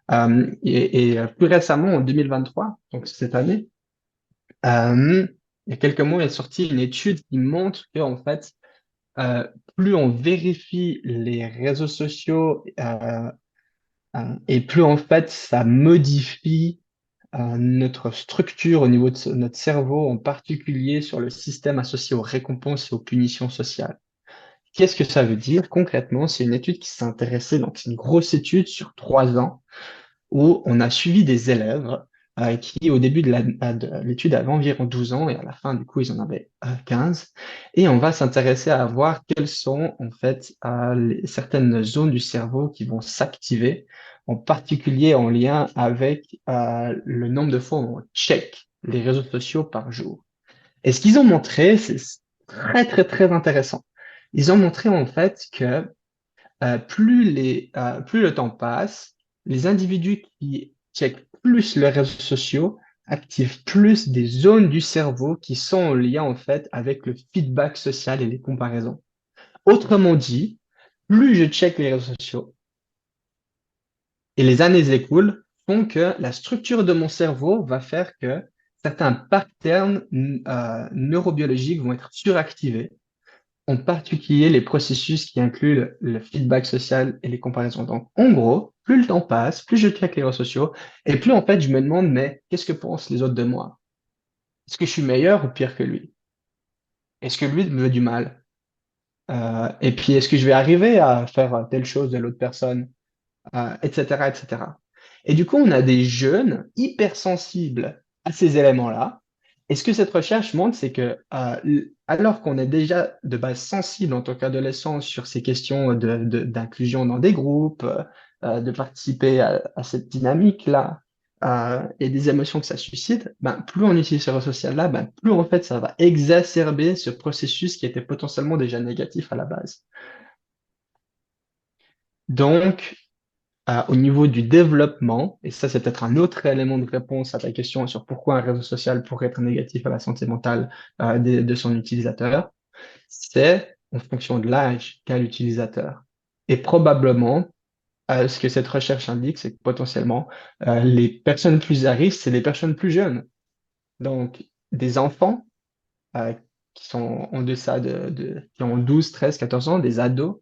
Plus récemment, en 2023, donc cette année, euh, il y a quelques mois, il est sorti une étude qui montre que, en fait, euh, plus on vérifie les réseaux sociaux et plus, en fait, ça modifie notre structure au niveau de notre cerveau, en particulier sur le système associé aux récompenses et aux punitions sociales. Qu'est-ce que ça veut dire concrètement? C'est une étude qui s'est intéressée, donc c'est une grosse étude sur 3 ans où on a suivi des élèves qui, au début de l'étude, avaient environ 12 ans et à la fin, du coup, ils en avaient 15. Et on va s'intéresser à voir quelles sont, en fait, certaines zones du cerveau qui vont s'activer, en particulier en lien avec le nombre de fois où on check les réseaux sociaux par jour. Et ce qu'ils ont montré, c'est très, très, très intéressant. Ils ont montré, en fait, que plus le temps passe, les individus qui checkent plus les réseaux sociaux activent plus des zones du cerveau qui sont en lien en fait avec le feedback social et les comparaisons. Autrement dit, plus je check les réseaux sociaux et les années s'écoulent, font que la structure de mon cerveau va faire que certains patterns neurobiologiques vont être suractivés, en particulier les processus qui incluent le feedback social et les comparaisons. Donc, en gros, plus le temps passe, plus je check les réseaux sociaux, et plus en fait je me demande, mais qu'est-ce que pensent les autres de moi? Est-ce que je suis meilleur ou pire que lui? Est-ce que lui me veut du mal? Et puis, est-ce que je vais arriver à faire telle chose de l'autre personne? Etc., etc. Et du coup, on a des jeunes hypersensibles à ces éléments-là. Et ce que cette recherche montre, c'est que alors qu'on est déjà de base sensible en tant qu'adolescent sur ces questions d'inclusion dans des groupes, de participer à cette dynamique-là, et des émotions que ça suscite, ben, plus on utilise ce réseau social-là, ben, plus en fait ça va exacerber ce processus qui était potentiellement déjà négatif à la base. Donc, au niveau du développement, et ça c'est peut-être un autre élément de réponse à ta question sur pourquoi un réseau social pourrait être négatif à la santé mentale de son utilisateur, c'est en fonction de l'âge qu'a l'utilisateur. Et probablement, ce que cette recherche indique, c'est que potentiellement, les personnes plus à risque, c'est les personnes plus jeunes. Donc, des enfants euh, qui sont en deçà qui ont 12, 13, 14 ans, des ados,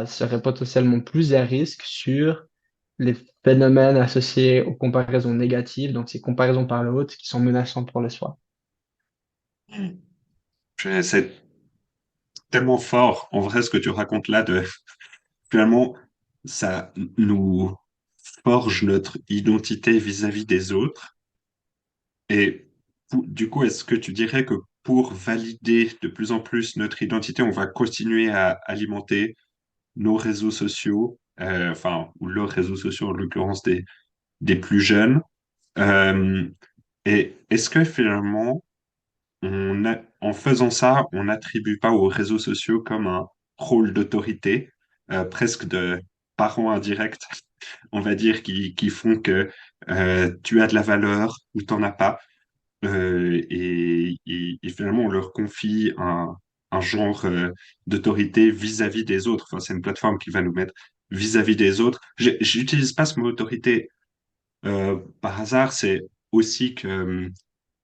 seraient potentiellement plus à risque sur les phénomènes associés aux comparaisons négatives, donc ces comparaisons par le haut qui sont menaçantes pour le soi.
C'est tellement fort, en vrai, ce que tu racontes là, de finalement, ça nous forge notre identité vis-à-vis des autres. Et du coup, est-ce que tu dirais que pour valider de plus en plus notre identité, on va continuer à alimenter nos réseaux sociaux, enfin, ou leurs réseaux sociaux, en l'occurrence des plus jeunes? Euh, et est-ce que finalement, en faisant ça, on n'attribue pas aux réseaux sociaux comme un rôle d'autorité, presque de parents indirects, on va dire, qui font que tu as de la valeur ou tu n'en as pas, et finalement, on leur confie un genre d'autorité vis-à-vis des autres. Enfin, c'est une plateforme qui va nous mettre vis-à-vis des autres. J'utilise pas ce mot autorité par hasard, c'est aussi que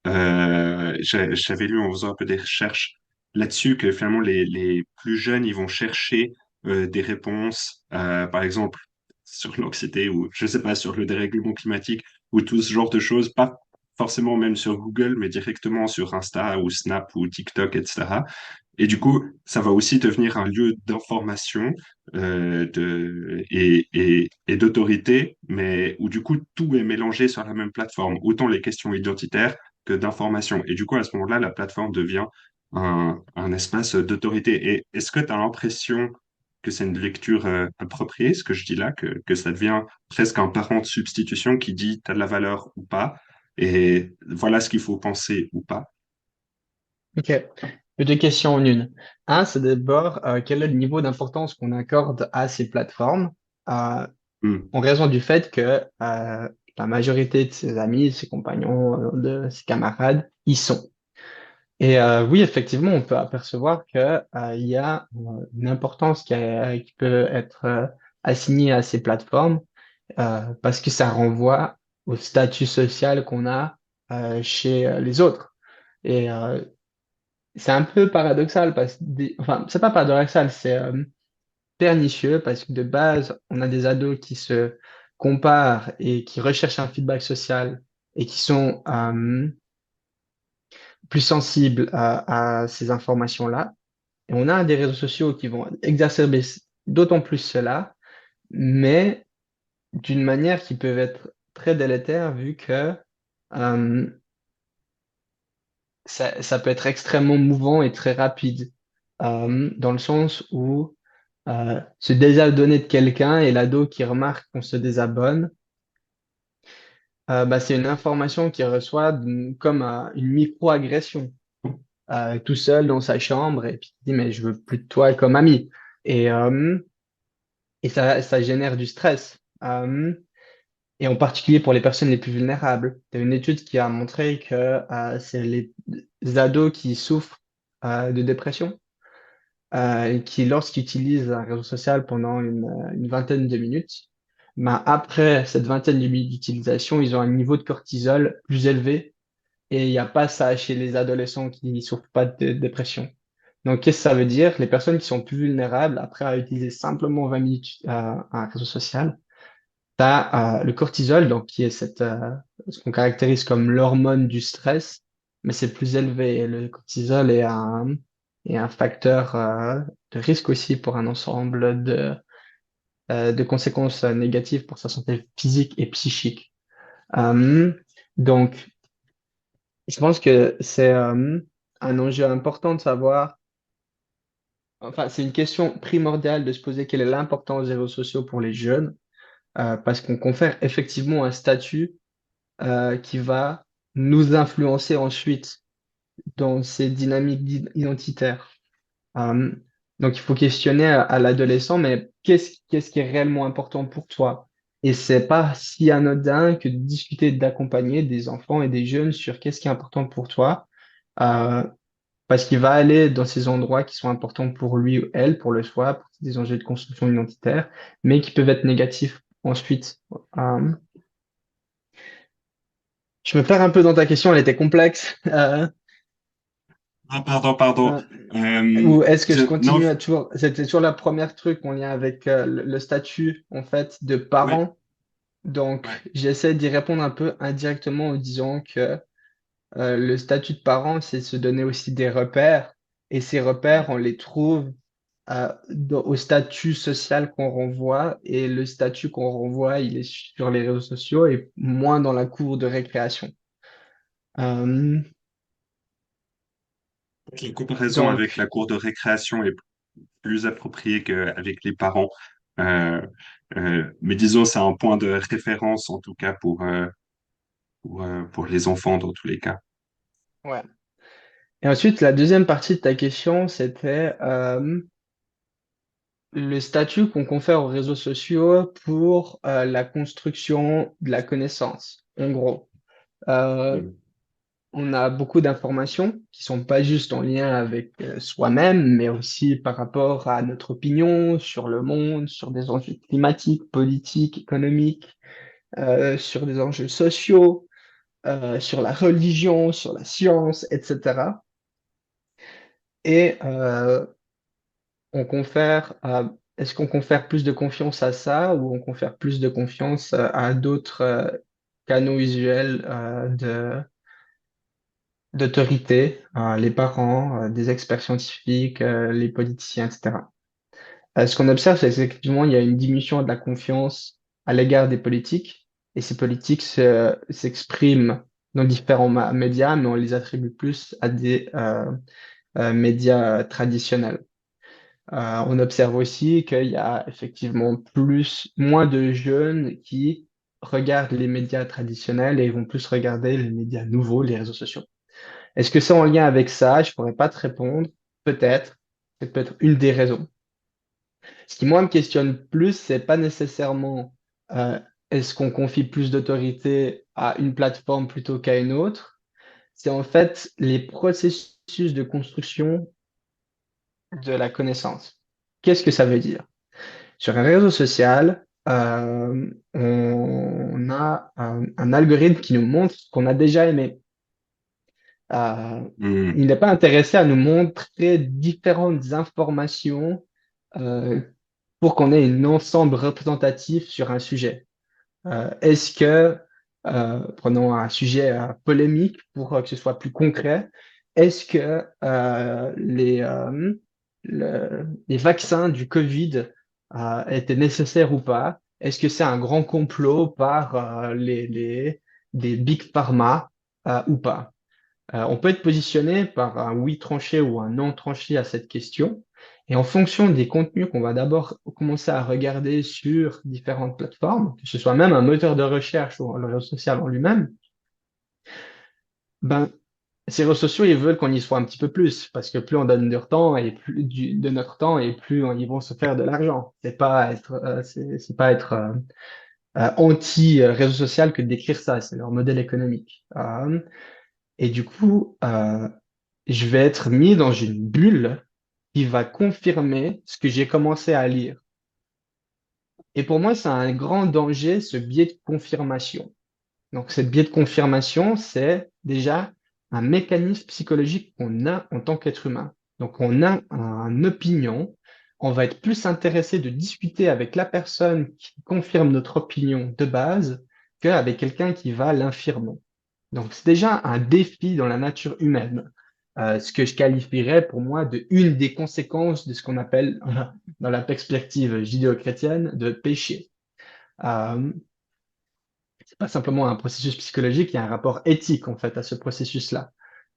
j'avais lu en faisant un peu des recherches là-dessus que finalement les plus jeunes, ils vont chercher des réponses, par exemple. sur l'anxiété ou, je sais pas, sur le dérèglement climatique ou tout ce genre de choses, pas forcément même sur Google, mais directement sur Insta ou Snap ou TikTok, etc. Et du coup, ça va aussi devenir un lieu d'information et d'autorité, mais où du coup, tout est mélangé sur la même plateforme, autant les questions identitaires que d'information. Et du coup, à ce moment-là, la plateforme devient un espace d'autorité. Et est-ce que tu as l'impression que c'est une lecture appropriée, ce que je dis là, que ça devient presque un parent de substitution qui dit tu as de la valeur ou pas, et voilà ce qu'il faut penser ou pas?
Ok. Deux questions en une. Un, c'est d'abord quel est le niveau d'importance qu'on accorde à ces plateformes, euh,
Hmm.
en raison du fait que la majorité de ses amis, ses compagnons, de ses camarades y sont. Et oui, effectivement, on peut apercevoir que il y a une importance qui peut être assignée à ces plateformes parce que ça renvoie au statut social qu'on a chez les autres. Et c'est un peu paradoxal parce que, enfin, c'est pas paradoxal, c'est pernicieux parce que de base, on a des ados qui se comparent et qui recherchent un feedback social et qui sont plus sensibles à ces informations-là. Et on a des réseaux sociaux qui vont exacerber d'autant plus cela, mais d'une manière qui peut être très délétère vu que euh, ça peut être extrêmement mouvant et très rapide, dans le sens où se désabonner de quelqu'un et l'ado qui remarque qu'on se désabonne, bah, c'est une information qu'il reçoit comme une micro-agression, tout seul dans sa chambre et puis il dit mais je veux plus de toi comme ami. Et, ça génère du stress. Et en particulier pour les personnes les plus vulnérables. Il y a une étude qui a montré que c'est les ados qui souffrent de dépression et qui, lorsqu'ils utilisent un réseau social pendant une vingtaine de minutes, ben, après cette vingtaine de minutes d'utilisation, ils ont un niveau de cortisol plus élevé et il n'y a pas ça chez les adolescents qui ne souffrent pas de dépression. Donc, qu'est-ce que ça veut dire? Les personnes qui sont plus vulnérables, après avoir utilisé simplement 20 minutes un réseau social, t'as le cortisol, donc qui est ce qu'on caractérise comme l'hormone du stress, mais c'est plus élevé. Et le cortisol est un facteur de risque aussi pour un ensemble de conséquences négatives pour sa santé physique et psychique. Euh, donc, je pense que c'est un enjeu important de savoir, enfin, c'est une question primordiale de se poser quelle est l'importance des réseaux sociaux pour les jeunes, parce qu'on confère effectivement un statut qui va nous influencer ensuite dans ces dynamiques identitaires. Euh, donc, il faut questionner à l'adolescent, mais qu'est-ce qui est réellement important pour toi? Et c'est pas si anodin que de discuter, d'accompagner des enfants et des jeunes sur qu'est-ce qui est important pour toi, euh, parce qu'il va aller dans ces endroits qui sont importants pour lui ou elle, pour le soi, pour des enjeux de construction identitaire, mais qui peuvent être négatifs ensuite. Euh, je me perds un peu dans ta question, elle était complexe.
Ah, pardon, pardon.
Euh, ou est-ce que je
Non,
continue à toujours... C'était toujours la première truc en lien avec le statut, en fait, de
ouais,
parent. Donc,
ouais.
j'essaie d'y répondre un peu indirectement en disant que le statut de parent, c'est se donner aussi des repères. Et ces repères, on les trouve au statut social qu'on renvoie. Et le statut qu'on renvoie, il est sur les réseaux sociaux et moins dans la cour de récréation. Euh,
La comparaison avec
donc,
la cour de récréation est plus appropriée qu'avec les parents. Euh, mais disons, c'est un point de référence, en tout cas, pour les enfants, dans tous les cas.
ouais. Et ensuite, la deuxième partie de ta question, c'était le statut qu'on confère aux réseaux sociaux pour la construction de la connaissance. En gros, euh,
Mm.
on a beaucoup d'informations qui sont pas juste en lien avec soi-même, mais aussi par rapport à notre opinion sur le monde, sur des enjeux climatiques, politiques, économiques, sur des enjeux sociaux, sur la religion, sur la science, etc. Et on confère est-ce qu'on confère plus de confiance à ça ou on confère plus de confiance à d'autres canaux usuels d'autorité, les parents, des experts scientifiques, les politiciens, etc. Ce qu'on observe, c'est qu'effectivement, il y a une diminution de la confiance à l'égard des politiques, et ces politiques s'expriment dans différents médias, mais on les attribue plus à des médias traditionnels. On observe aussi qu'il y a effectivement moins de jeunes qui regardent les médias traditionnels et vont plus regarder les médias nouveaux, les réseaux sociaux. Est-ce que c'est en lien avec ça? Je pourrais pas te répondre. Peut-être. C'est peut-être une des raisons. Ce qui, moi, me questionne plus, c'est pas nécessairement euh, est-ce qu'on confie plus d'autorité à une plateforme plutôt qu'à une autre. C'est en fait les processus de construction de la connaissance. Qu'est-ce que ça veut dire? Sur un réseau social, on a un algorithme qui nous montre ce qu'on a déjà aimé.
Hmm.
Il n'est pas intéressé à nous montrer différentes informations euh, pour qu'on ait un ensemble représentatif sur un sujet. Est-ce que, prenons un sujet polémique pour que ce soit plus concret, est-ce que les vaccins du Covid étaient nécessaires ou pas? Est-ce que c'est un grand complot par des big pharma ou pas? On peut être positionné par un oui tranché ou un non tranché à cette question. Et en fonction des contenus qu'on va d'abord commencer à regarder sur différentes plateformes, que ce soit même un moteur de recherche ou le réseau social en lui-même, ben, ces réseaux sociaux, ils veulent qu'on y soit un petit peu plus, parce que plus on donne de temps et plus de notre temps et plus ils vont se faire de l'argent. C'est pas être anti réseau social que d'écrire ça. C'est leur modèle économique. Et du coup, je vais être mis dans une bulle qui va confirmer ce que j'ai commencé à lire. Et pour moi, c'est un grand danger, ce biais de confirmation. Donc, ce biais de confirmation, c'est déjà un mécanisme psychologique qu'on a en tant qu'être humain. Donc, on a une opinion, on va être plus intéressé de discuter avec la personne qui confirme notre opinion de base qu'avec quelqu'un qui va l'infirmer. Donc, c'est déjà un défi dans la nature humaine, ce que je qualifierais pour moi de une des conséquences de ce qu'on appelle, dans la perspective judéo-chrétienne, de péché. Euh, c'est pas simplement un processus psychologique, il y a un rapport éthique en fait à ce processus-là.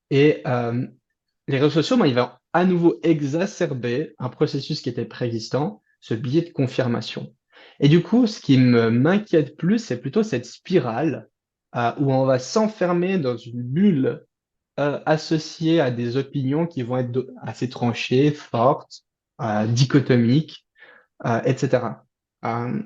Et les réseaux sociaux, ben, ils vont à nouveau exacerber un processus qui était préexistant, ce biais de confirmation. Et du coup, ce qui m'inquiète plus, c'est plutôt cette spirale où on va s'enfermer dans une bulle associée à des opinions qui vont être assez tranchées, fortes, dichotomiques, etc. Euh,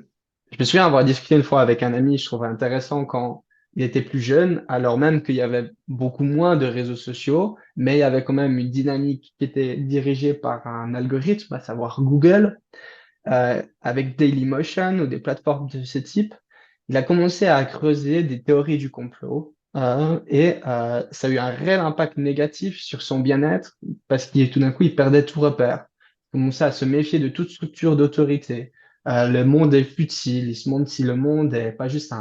je me souviens avoir discuté une fois avec un ami, je trouvais intéressant quand il était plus jeune, alors même qu'il y avait beaucoup moins de réseaux sociaux, mais il y avait quand même une dynamique qui était dirigée par un algorithme, à savoir Google, avec Dailymotion ou des plateformes de ce type. Il a commencé à creuser des théories du complot et ça a eu un réel impact négatif sur son bien-être parce qu'il tout d'un coup, il perdait tout repère. Il commençait à se méfier de toute structure d'autorité. Le monde est futile. Il se demande si le monde est pas juste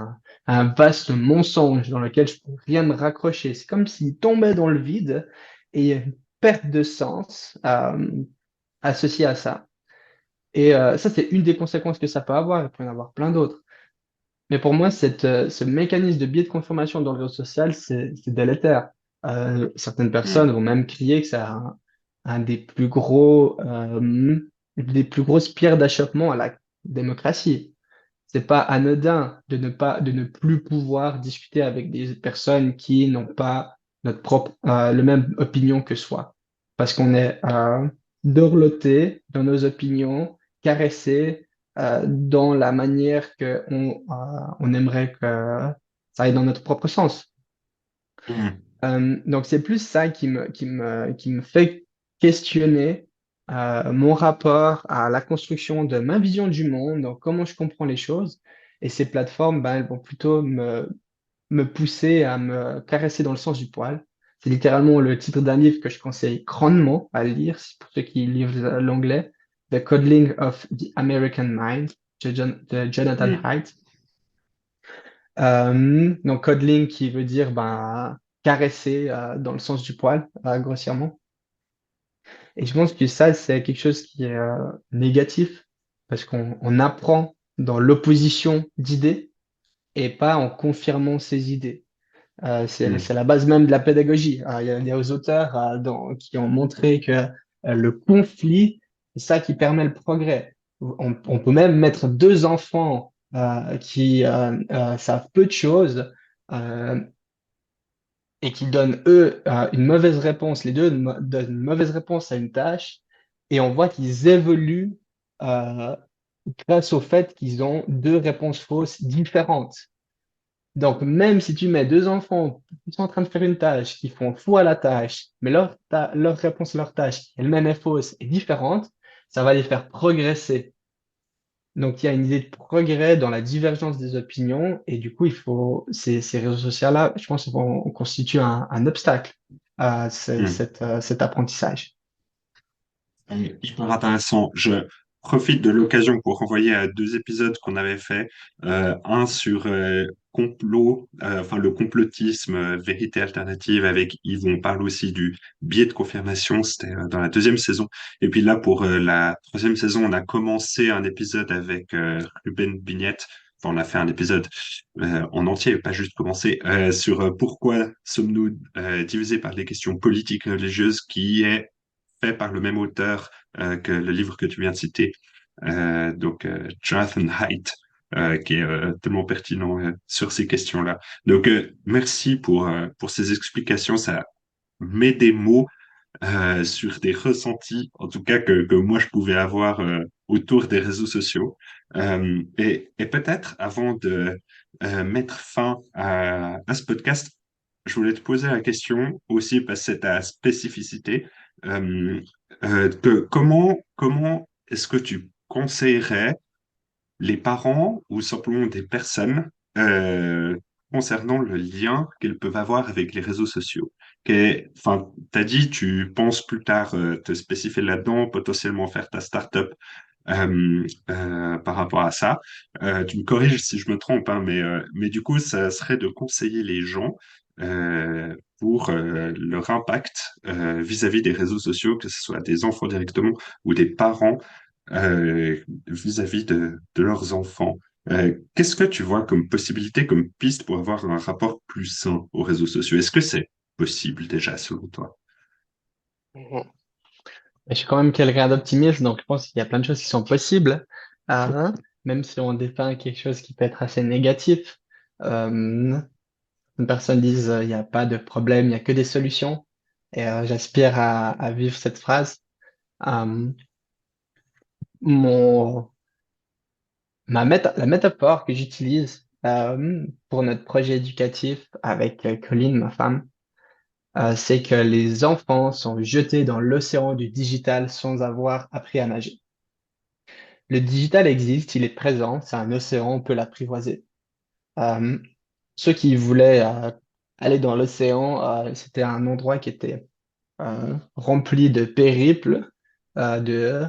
un vaste mensonge dans lequel je peux rien me raccrocher. C'est comme s'il tombait dans le vide et il y a une perte de sens associée à ça. Et ça, c'est une des conséquences que ça peut avoir. Il peut y en avoir plein d'autres. Mais pour moi, ce mécanisme de biais de confirmation dans le réseau social, c'est délétère. Certaines
Hmm.
personnes vont même crier que c'est un des plus grosses pierres d'achoppement à la démocratie. C'est pas anodin de ne plus pouvoir discuter avec des personnes qui n'ont pas le même opinion que soi. Parce qu'on est dorloté dans nos opinions, caressé dans la manière on aimerait que ça aille dans notre propre sens.
Hmm.
Donc c'est plus ça qui me fait questionner mon rapport à la construction de ma vision du monde, donc comment je comprends les choses. Et ces plateformes, ben, elles vont plutôt me pousser à me caresser dans le sens du poil. C'est littéralement le titre d'un livre que je conseille grandement à lire, c'est pour ceux qui lisent l'anglais, The Coddling of the American Mind de Jonathan
Hmm.
Haidt. Donc, coddling qui veut dire ben, caresser dans le sens du poil, grossièrement. Et je pense que ça, c'est quelque chose qui est négatif parce qu'on apprend dans l'opposition d'idées et pas en confirmant ses idées.
Hmm.
C'est la base même de la pédagogie. Il y a des auteurs qui ont montré que le conflit, c'est ça qui permet le progrès. On peut même mettre deux enfants qui savent peu de choses euh, et qui donnent, eux, une mauvaise réponse. Les deux donnent une mauvaise réponse à une tâche et on voit qu'ils évoluent euh, grâce au fait qu'ils ont deux réponses fausses différentes. Donc, même si tu mets deux enfants qui sont en train de faire une tâche, qui font fou à la tâche, mais leur réponse à leur tâche, elle-même est fausse et différente, ça va les faire progresser. Donc, il y a une idée de progrès dans la divergence des opinions et du coup, ces réseaux sociaux-là, je pense, vont constituer un obstacle à
Hmm.
cet apprentissage.
Hyper intéressant. Je profite de l'occasion pour renvoyer à deux épisodes qu'on avait fait. Un sur enfin le complotisme, vérité alternative avec Yves. On parle aussi du biais de confirmation. C'était dans la deuxième saison. Et puis là, pour la troisième saison, on a commencé un épisode avec Ruben Bignette. Enfin, on a fait un épisode en entier, pas juste commencé, sur pourquoi sommes-nous divisés par des questions politiques et religieuses, qui est fait par le même auteur que le livre que tu viens de citer, Jonathan Haidt, qui est tellement pertinent sur ces questions-là. Donc, merci pour ces explications. Ça met des mots sur des ressentis, en tout cas que moi je pouvais avoir autour des réseaux sociaux. Et peut-être avant de mettre fin à ce podcast, je voulais te poser la question aussi parce que c'est ta spécificité. euh, comment est-ce que tu conseillerais les parents ou simplement des personnes euh, concernant le lien qu'ils peuvent avoir avec les réseaux sociaux? Enfin, t'as dit, tu penses plus tard te spécifier là-dedans, potentiellement faire ta startup par rapport à ça. Tu me corriges si je me trompe, hein, mais du coup, ça serait de conseiller les gens pour leur impact vis-à-vis des réseaux sociaux, que ce soit des enfants directement ou des parents vis-à-vis de leurs enfants. Qu'est-ce que tu vois comme possibilité, comme piste pour avoir un rapport plus sain aux réseaux sociaux? Est-ce que c'est possible déjà, selon toi?
Mhm. Je suis quand même quelqu'un d'optimiste, donc je pense qu'il y a plein de choses qui sont possibles, hein, même si on dépeint quelque chose qui peut être assez négatif. Euh, Une personne dise il n'y a pas de problème, il n'y a que des solutions. Et j'aspire à vivre cette phrase. Euh, mon, la métaphore que j'utilise pour notre projet éducatif avec Colline, ma femme, c'est que les enfants sont jetés dans l'océan du digital sans avoir appris à nager. Le digital existe, il est présent, c'est un océan, on peut l'apprivoiser. Euh, Ceux qui voulaient aller dans l'océan, c'était un endroit qui était rempli de périples, de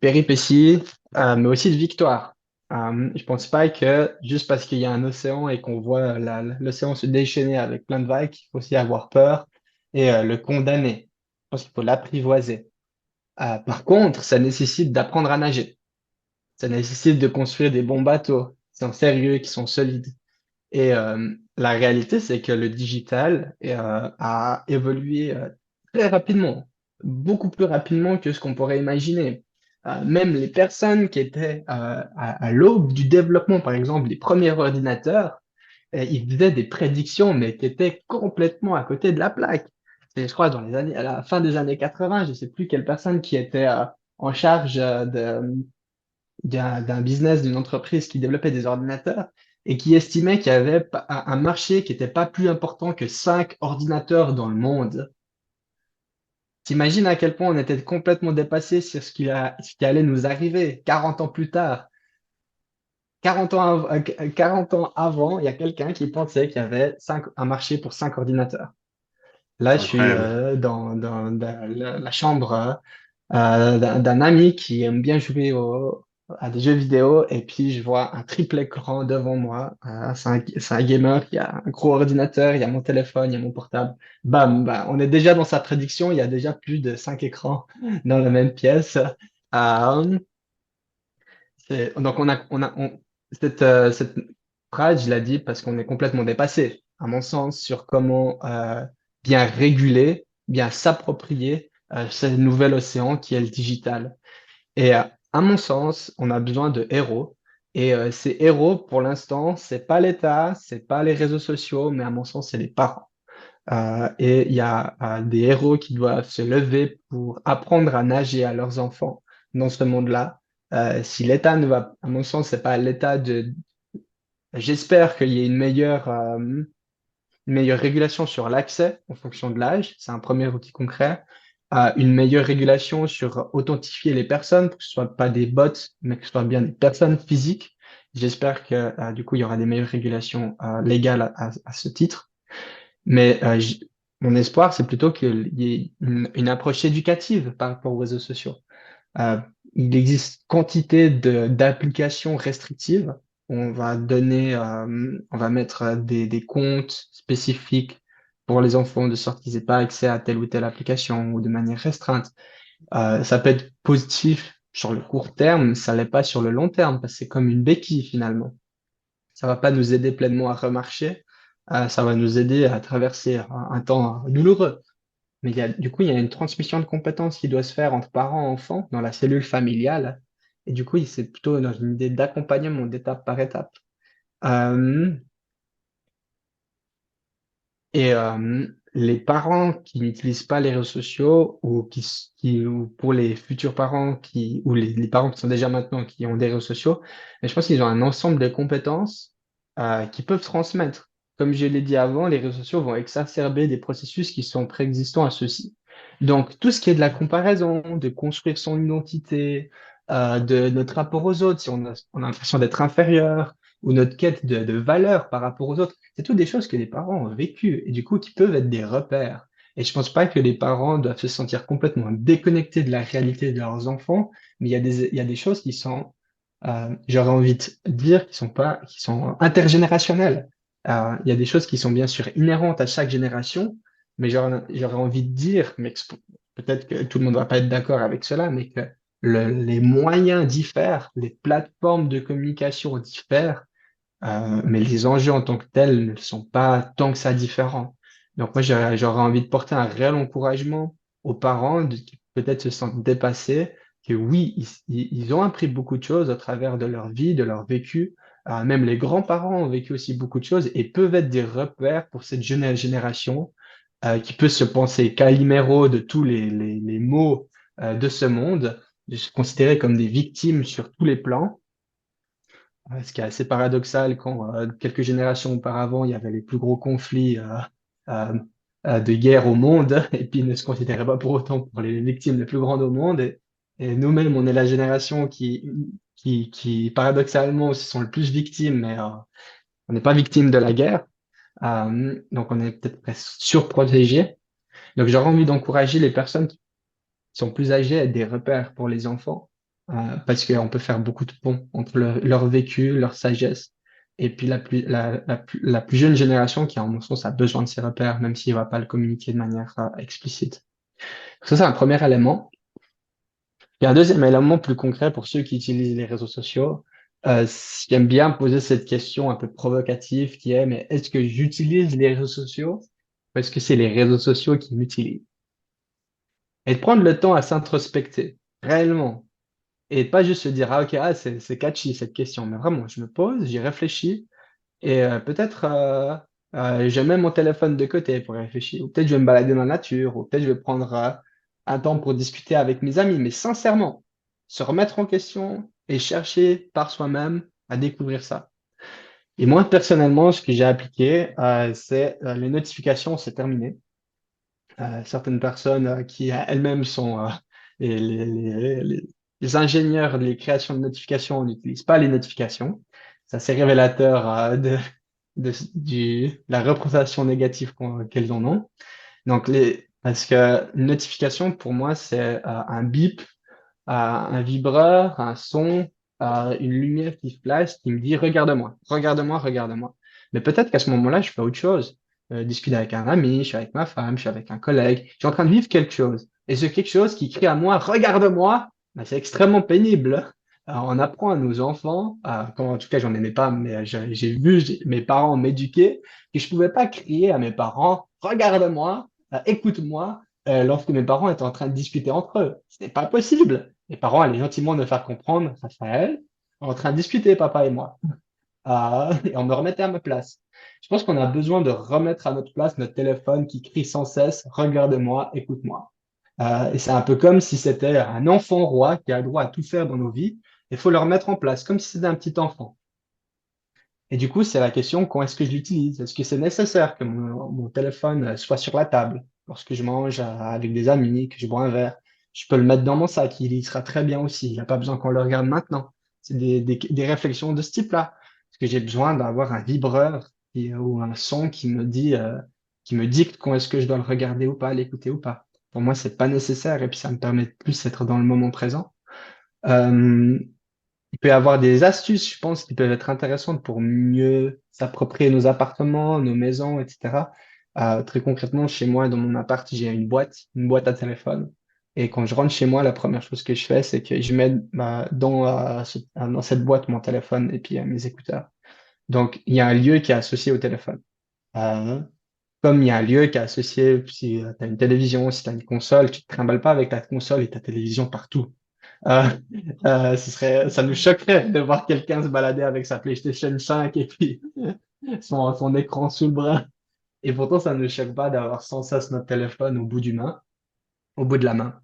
péripéties, mais aussi de victoires. Je pense pas que juste parce qu'il y a un océan et qu'on voit l'océan se déchaîner avec plein de vagues, il faut aussi avoir peur et le condamner. Je pense qu'il faut l'apprivoiser. Par contre, ça nécessite d'apprendre à nager. Ça nécessite de construire des bons bateaux qui sont sérieux, qui sont solides. Et la réalité, c'est que le digital a évolué très rapidement, beaucoup plus rapidement que ce qu'on pourrait imaginer. Même les personnes qui étaient à l'aube du développement, par exemple, les premiers ordinateurs, ils faisaient des prédictions, mais qui étaient complètement à côté de la plaque. C'est, je crois, à la fin des années 80, je ne sais plus quelle personne qui était en charge d'un business, d'une entreprise qui développait des ordinateurs et qui estimait qu'il y avait un marché qui n'était pas plus important que 5 ordinateurs dans le monde. T'imagines à quel point on était complètement dépassé sur ce qui allait nous arriver 40 ans plus tard. 40 ans avant, il y a quelqu'un qui pensait qu'il y avait un marché pour 5 ordinateurs. Là,
C'est
je suis
incroyable.
dans la chambre d'un ami qui aime bien jouer à des jeux vidéo et puis je vois un triple écran devant moi. C'est un gamer, il y a un gros ordinateur, il y a mon téléphone, il y a mon portable. Bam, bah, on est déjà dans sa prédiction, il y a déjà plus de 5 écrans dans la même pièce. Euh, donc cette phrase, je l'ai dit parce qu'on est complètement dépassé, à mon sens, sur comment bien réguler, bien s'approprier ce nouvel océan qui est le digital. Et à mon sens, on a besoin de héros. Et ces héros, pour l'instant, c'est pas l'État, c'est pas les réseaux sociaux, mais à mon sens, c'est les parents. Et il y a des héros qui doivent se lever pour apprendre à nager à leurs enfants dans ce monde-là. Si l'État ne va, à mon sens, c'est pas l'État de. J'espère qu'il y ait une meilleure régulation sur l'accès en fonction de l'âge. C'est un premier outil concret. Une meilleure régulation sur authentifier les personnes, pour que ce soit pas des bots, mais que ce soit bien des personnes physiques. J'espère que du coup, il y aura des meilleures régulations légales à ce titre. Mais mon espoir, c'est plutôt qu'il y ait une approche éducative par rapport aux réseaux sociaux. Euh, il existe quantité d'applications restrictives. On va mettre des comptes spécifiques pour les enfants de sorte qu'ils n'aient pas accès à telle ou telle application ou de manière restreinte. Ça peut être positif sur le court terme, mais ça l'est pas sur le long terme parce que c'est comme une béquille finalement. Ça va pas nous aider pleinement à remarcher. Ça va nous aider à traverser un temps douloureux. Mais du coup, il y a une transmission de compétences qui doit se faire entre parents et enfants dans la cellule familiale. Et du coup, c'est plutôt dans une idée d'accompagnement d'étape par étape. Euh, les parents qui n'utilisent pas les réseaux sociaux ou pour les futurs parents ou les parents qui sont déjà maintenant qui ont des réseaux sociaux, mais je pense qu'ils ont un ensemble de compétences qu'ils peuvent transmettre. Comme je l'ai dit avant, les réseaux sociaux vont exacerber des processus qui sont préexistants à ceux-ci. Donc, tout ce qui est de la comparaison, de construire son identité, de notre rapport aux autres, si on a l'impression d'être inférieur, ou notre quête de valeur par rapport aux autres, c'est toutes des choses que les parents ont vécues et du coup qui peuvent être des repères. Et je pense pas que les parents doivent se sentir complètement déconnectés de la réalité de leurs enfants, mais il y a des choses qui sont, j'aurais envie de dire, qui sont intergénérationnelles. Il y a des choses qui sont bien sûr inhérentes à chaque génération, mais j'aurais envie de dire, mais peut-être que tout le monde va pas être d'accord avec cela, mais que les moyens diffèrent, les plateformes de communication diffèrent, mais les enjeux en tant que tels ne sont pas tant que ça différents. Donc moi, j'aurais envie de porter un réel encouragement aux parents qui peut-être se sentent dépassés, que oui, ils ont appris beaucoup de choses à travers de leur vie, de leur vécu. Même les grands-parents ont vécu aussi beaucoup de choses et peuvent être des repères pour cette jeune génération qui peut se penser Calimero de tous les maux de ce monde, de se considérer comme des victimes sur tous les plans. Ce qui est assez paradoxal quand quelques générations auparavant, il y avait les plus gros conflits euh, de guerre au monde, et puis ils ne se considéraient pas pour autant pour les victimes les plus grandes au monde. Et nous-mêmes, on est la génération qui paradoxalement, se sont le plus victimes, mais on n'est pas victime de la guerre. Donc on est peut-être presque surprotégé. Donc j'aurais envie d'encourager les personnes sont plus âgés à des repères pour les enfants, parce qu'on peut faire beaucoup de ponts entre leur vécu, leur sagesse, et puis la plus jeune génération qui, en mon sens, a besoin de ces repères, même s'il ne va pas le communiquer de manière explicite. Ça, c'est un premier élément. Il y a un deuxième élément plus concret pour ceux qui utilisent les réseaux sociaux. J'aime bien poser cette question un peu provocative qui est, mais est-ce que j'utilise les réseaux sociaux ou est-ce que c'est les réseaux sociaux qui m'utilisent? Et de prendre le temps à s'introspecter, réellement. Et pas juste se dire, ah ok, c'est catchy cette question, mais vraiment, je me pose, j'y réfléchis, et peut-être je mets mon téléphone de côté pour réfléchir, ou peut-être je vais me balader dans la nature, ou peut-être je vais prendre un temps pour discuter avec mes amis, mais sincèrement, se remettre en question et chercher par soi-même à découvrir ça. Et moi, personnellement, ce que j'ai appliqué, c'est les notifications, c'est terminé. Certaines personnes qui elles-mêmes sont les ingénieurs des créations de notifications n'utilisent pas les notifications. C'est assez révélateur la représentation négative qu'elles en ont. Donc, Parce que une notification, pour moi, c'est un bip, un vibreur, un son, une lumière qui flash qui me dit regarde-moi, regarde-moi, regarde-moi. Mais peut-être qu'à ce moment-là, je fais autre chose. Discuter avec un ami, je suis avec ma femme, je suis avec un collègue. Je suis en train de vivre quelque chose. Et ce quelque chose qui crie à moi, regarde-moi, ben, c'est extrêmement pénible. Alors, on apprend à nos enfants, en tout cas, j'en aimais pas, mais j'ai vu mes parents m'éduquer, que je pouvais pas crier à mes parents, regarde-moi, écoute-moi, lorsque mes parents étaient en train de discuter entre eux. C'était pas possible. Mes parents allaient gentiment me faire comprendre, Raphaël, on est en train de discuter, papa et moi. Et on me remettait à ma place. Je pense qu'on a besoin de remettre à notre place notre téléphone qui crie sans cesse, regarde-moi, écoute-moi. Et c'est un peu comme si c'était un enfant roi qui a le droit à tout faire dans nos vies. Il faut le remettre en place, comme si c'était un petit enfant. Et du coup, c'est la question, quand est-ce que je l'utilise? Est-ce que c'est nécessaire que mon téléphone soit sur la table lorsque je mange avec des amis, que je bois un verre? Je peux le mettre dans mon sac, il y sera très bien aussi. Il n'a pas besoin qu'on le regarde maintenant. C'est des réflexions de ce type-là. Est-ce que j'ai besoin d'avoir un vibreur ou un son qui me dicte quand est-ce que je dois le regarder ou pas, l'écouter ou pas? Pour moi, c'est pas nécessaire et puis ça me permet de plus d'être dans le moment présent. Euh, il peut y avoir des astuces, je pense, qui peuvent être intéressantes pour mieux s'approprier nos appartements, nos maisons, etc. Très concrètement, chez moi, dans mon appart, j'ai une boîte à téléphone. Et quand je rentre chez moi, la première chose que je fais, c'est que je mets dans cette boîte mon téléphone et puis mes écouteurs. Donc, il y a un lieu qui est associé au téléphone. Euh, Comme il y a un lieu qui est associé, si tu as une télévision, si tu as une console, tu ne te trimbales pas avec ta console et ta télévision partout. Euh, ça nous choquerait de voir quelqu'un se balader avec sa PlayStation 5 et puis son écran sous le bras. Et pourtant, ça ne nous choque pas d'avoir sans cesse notre téléphone au bout de la main.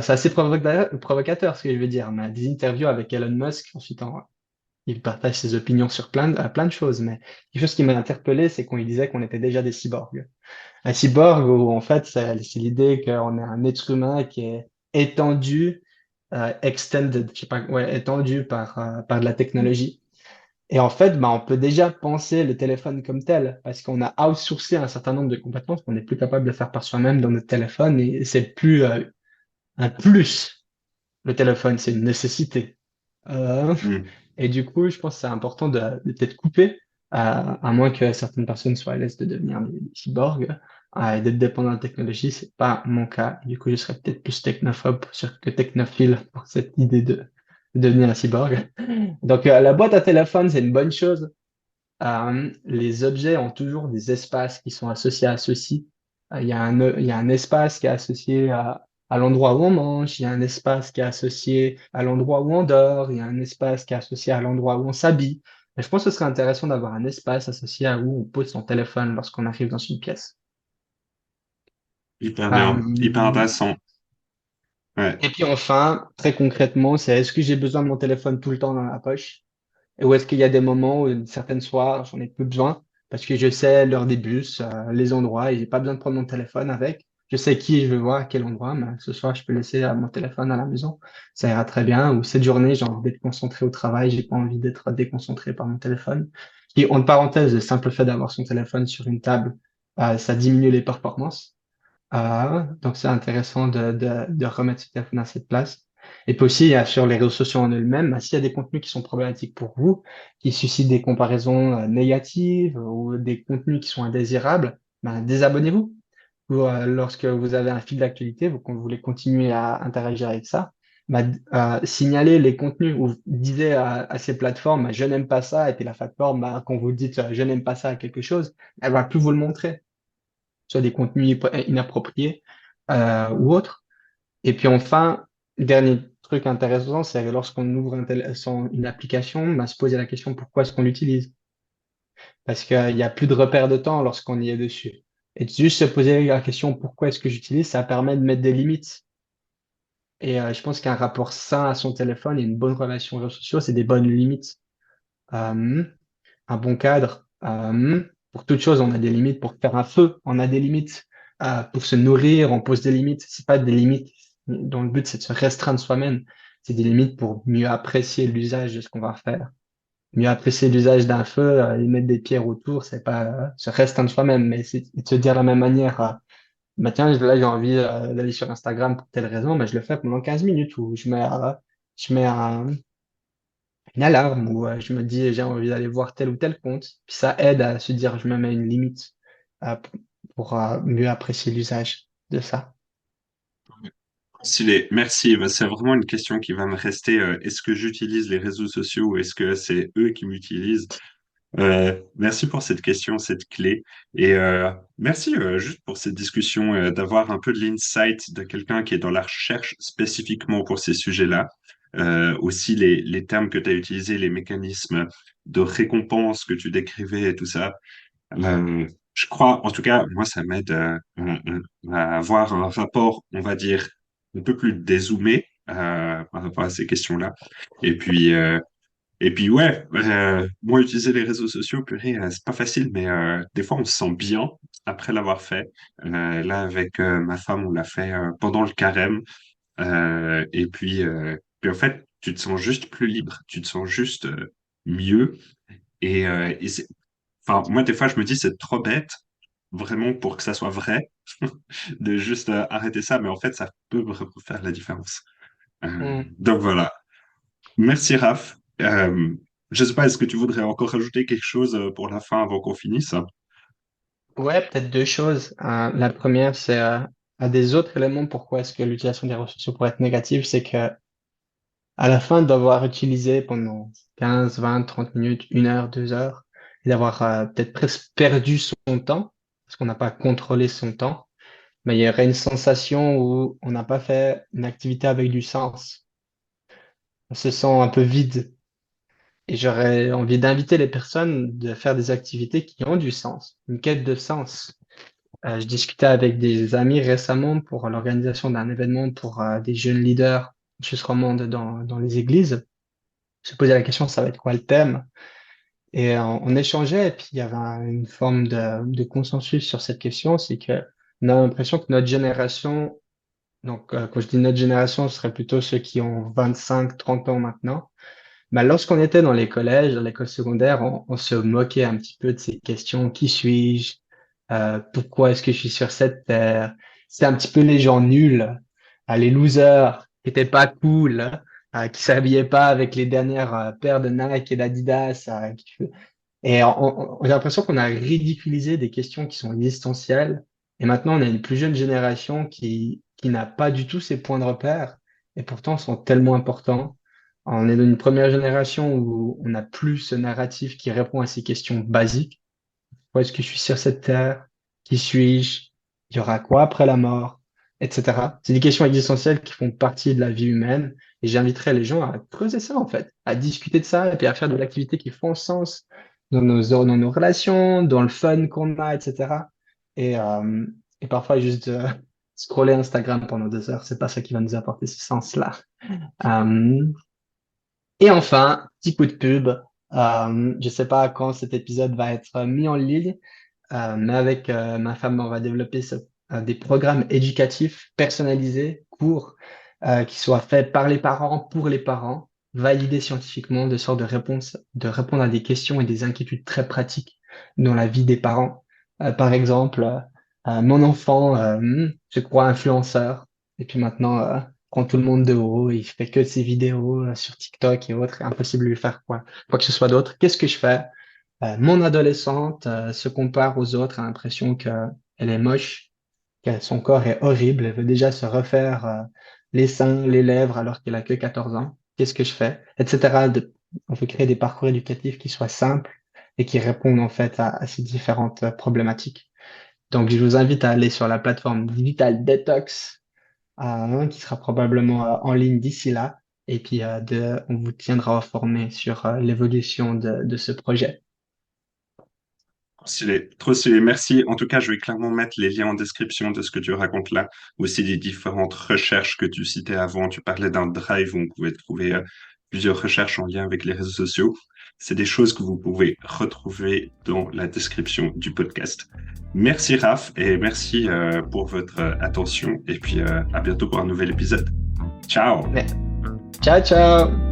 C'est assez provocateur ce que je veux dire. On a des interviews avec Elon Musk, ensuite il partage ses opinions sur plein de choses. Mais quelque chose qui m'a interpellé, c'est quand il disait qu'on était déjà des cyborgs. Un cyborg, où en fait, c'est l'idée qu'on est un être humain qui est étendu, extended, je sais pas, ouais, étendu par de la technologie. Et en fait, bah, on peut déjà penser le téléphone comme tel, parce qu'on a outsourcé un certain nombre de compétences qu'on n'est plus capable de faire par soi-même dans notre téléphone, et c'est plus un plus. Le téléphone, c'est une nécessité. Euh,
Hmm.
et du coup, je pense que c'est important de peut-être couper, à moins que certaines personnes soient à l'aise de devenir des cyborgs, et d'être dépendant de la technologie. C'est pas mon cas. Du coup, je serais peut-être plus technophobe que technophile pour cette idée de devenir un cyborg. Donc, la boîte à téléphone, c'est une bonne chose. Les objets ont toujours des espaces qui sont associés à ceux-ci. Il y a un espace qui est associé à l'endroit où on mange, il y a un espace qui est associé à l'endroit où on dort, il y a un espace qui est associé à l'endroit où on s'habille. Et je pense que ce serait intéressant d'avoir un espace associé à où on pose son téléphone lorsqu'on arrive dans une pièce.
Hyper bien, hyper
Euh,
intéressant. Ouais.
et puis enfin, très concrètement, c'est est-ce que j'ai besoin de mon téléphone tout le temps dans la poche? Ou est-ce qu'il y a des moments où certaines soirs, j'en ai plus besoin parce que je sais l'heure des bus, les endroits et j'ai pas besoin de prendre mon téléphone avec. Je sais qui je veux voir à quel endroit, mais ce soir, je peux laisser mon téléphone à la maison. Ça ira très bien. Ou cette journée, j'ai envie d'être concentré au travail, j'ai pas envie d'être déconcentré par mon téléphone. Et en parenthèse, le simple fait d'avoir son téléphone sur une table, ça diminue les performances. Donc, c'est intéressant de remettre ce téléphone à cette place. Et puis aussi, sur les réseaux sociaux en eux-mêmes, s'il y a des contenus qui sont problématiques pour vous, qui suscitent des comparaisons négatives ou des contenus qui sont indésirables, ben, désabonnez-vous. Ou, lorsque vous avez un fil d'actualité, vous voulez continuer à interagir avec ça, ben, signalez les contenus ou disez à ces plateformes, ben, je n'aime pas ça, et puis la plateforme, ben, quand vous dites je n'aime pas ça à quelque chose, elle va plus vous le montrer, soit des contenus inappropriés ou autres. Et puis enfin, dernier truc intéressant, c'est lorsqu'on ouvre une application, bah, se poser la question pourquoi est-ce qu'on l'utilise? Parce qu'il n'y a plus de repère de temps lorsqu'on y est dessus. Et juste se poser la question pourquoi est-ce que j'utilise, ça permet de mettre des limites. Et je pense qu'un rapport sain à son téléphone et une bonne relation aux réseaux sociaux, c'est des bonnes limites. Euh, un bon cadre. Pour toute chose, on a des limites. Pour faire un feu, on a des limites. Pour se nourrir, on pose des limites. C'est pas des limites dont le but c'est de se restreindre soi-même. C'est des limites pour mieux apprécier l'usage de ce qu'on va faire. Mieux apprécier l'usage d'un feu et mettre des pierres autour, c'est pas se restreindre soi-même, mais c'est de se dire de la même manière. bah tiens, là, j'ai envie d'aller sur Instagram pour telle raison, mais je le fais pendant 15 minutes ou je mets une alarme ou je me dis j'ai envie d'aller voir tel ou tel compte. Puis ça aide à se dire je me mets une limite pour mieux apprécier l'usage de ça.
Stylé, merci. Ben, c'est vraiment une question qui va me rester. Est-ce que j'utilise les réseaux sociaux ou est-ce que c'est eux qui m'utilisent? Merci pour cette question, cette clé. Et merci juste pour cette discussion, d'avoir un peu de l'insight de quelqu'un qui est dans la recherche spécifiquement pour ces sujets-là. Aussi les termes que tu as utilisés, les mécanismes de récompense que tu décrivais et tout ça. Je crois, en tout cas, moi, ça m'aide à avoir un rapport, on va dire, un peu plus dézoomé par rapport à ces questions-là. Et puis, ouais, moi, utiliser les réseaux sociaux, purée, c'est pas facile, mais des fois, on se sent bien après l'avoir fait. Là, avec ma femme, on l'a fait pendant le carême. Et puis, en fait, tu te sens juste plus libre, tu te sens juste mieux. Et c'est, enfin, moi, des fois, je me dis, c'est trop bête, vraiment, pour que ça soit vrai, de juste arrêter ça, mais en fait, ça peut vraiment faire la différence. Donc voilà. Merci, Raph. Je sais pas, est-ce que tu voudrais encore rajouter quelque chose pour la fin avant qu'on finisse?
Ouais, peut-être deux choses. La première, c'est un des autres éléments pourquoi est-ce que l'utilisation des réseaux sociaux pourrait être négative, c'est que à la fin d'avoir utilisé pendant 15, 20, 30 minutes, 1 heure, 2 heures, et d'avoir peut-être presque perdu son temps, parce qu'on n'a pas contrôlé son temps, mais il y aurait une sensation où on n'a pas fait une activité avec du sens. On se sent un peu vide. Et j'aurais envie d'inviter les personnes de faire des activités qui ont du sens, une quête de sens. Je discutais avec des amis récemment pour l'organisation d'un événement pour des jeunes leaders suisse romande dans les églises. Je me posais la question, ça va être quoi le thème? Et on échangeait, et puis il y avait une forme de consensus sur cette question, c'est que on a l'impression que notre génération, donc quand je dis notre génération, ce serait plutôt ceux qui ont 25, 30 ans maintenant. Bah, lorsqu'on était dans les collèges, dans l'école secondaire, on se moquait un petit peu de ces questions. Qui suis-je? Pourquoi est-ce que je suis sur cette terre? C'est un petit peu les gens nuls, les losers, qui étaient pas cool, qui s'habillaient pas avec les dernières paires de Nike et d'Adidas. Et j'ai l'impression qu'on a ridiculisé des questions qui sont existentielles. Et maintenant, on a une plus jeune génération qui n'a pas du tout ces points de repère et pourtant sont tellement importants. On est dans une première génération où on n'a plus ce narratif qui répond à ces questions basiques. Pourquoi est-ce que je suis sur cette terre? Qui suis-je? Il y aura quoi après la mort? Etc. C'est des questions existentielles qui font partie de la vie humaine et j'inviterais les gens à creuser ça en fait, à discuter de ça et puis à faire de l'activité qui font sens dans nos relations, dans le fun qu'on a, etc. Et, euh, et parfois juste scroller Instagram pendant 2 heures, c'est pas ça qui va nous apporter ce sens-là. Euh, et enfin, petit coup de pub. Je sais pas quand cet épisode va être mis en ligne, mais avec ma femme, on va développer des programmes éducatifs personnalisés, courts, qui soient faits par les parents, pour les parents, validés scientifiquement, de sorte de répondre à des questions et des inquiétudes très pratiques dans la vie des parents. Par exemple, mon enfant se croit influenceur, et puis maintenant, prend tout le monde de haut, il fait que de ses vidéos sur TikTok et autres, impossible de lui faire quoi que ce soit d'autre. Qu'est-ce que je fais? Mon adolescente se compare aux autres, a l'impression qu'elle est moche, que son corps est horrible, elle veut déjà se refaire les seins, les lèvres alors qu'elle a que 14 ans. Qu'est-ce que je fais? Etc. On peut créer des parcours éducatifs qui soient simples et qui répondent en fait à ces différentes problématiques. Donc je vous invite à aller sur la plateforme Digital Detox, qui sera probablement en ligne d'ici là. Et puis on vous tiendra informé sur l'évolution de ce projet.
Stylé, trop stylé, merci. En tout cas, je vais clairement mettre les liens en description de ce que tu racontes là, aussi des différentes recherches que tu citais avant. Tu parlais d'un drive où on pouvait trouver plusieurs recherches en lien avec les réseaux sociaux. C'est des choses que vous pouvez retrouver dans la description du podcast. Merci Raph et merci pour votre attention et puis à bientôt pour un nouvel épisode. Ciao!
Mais, ciao, ciao!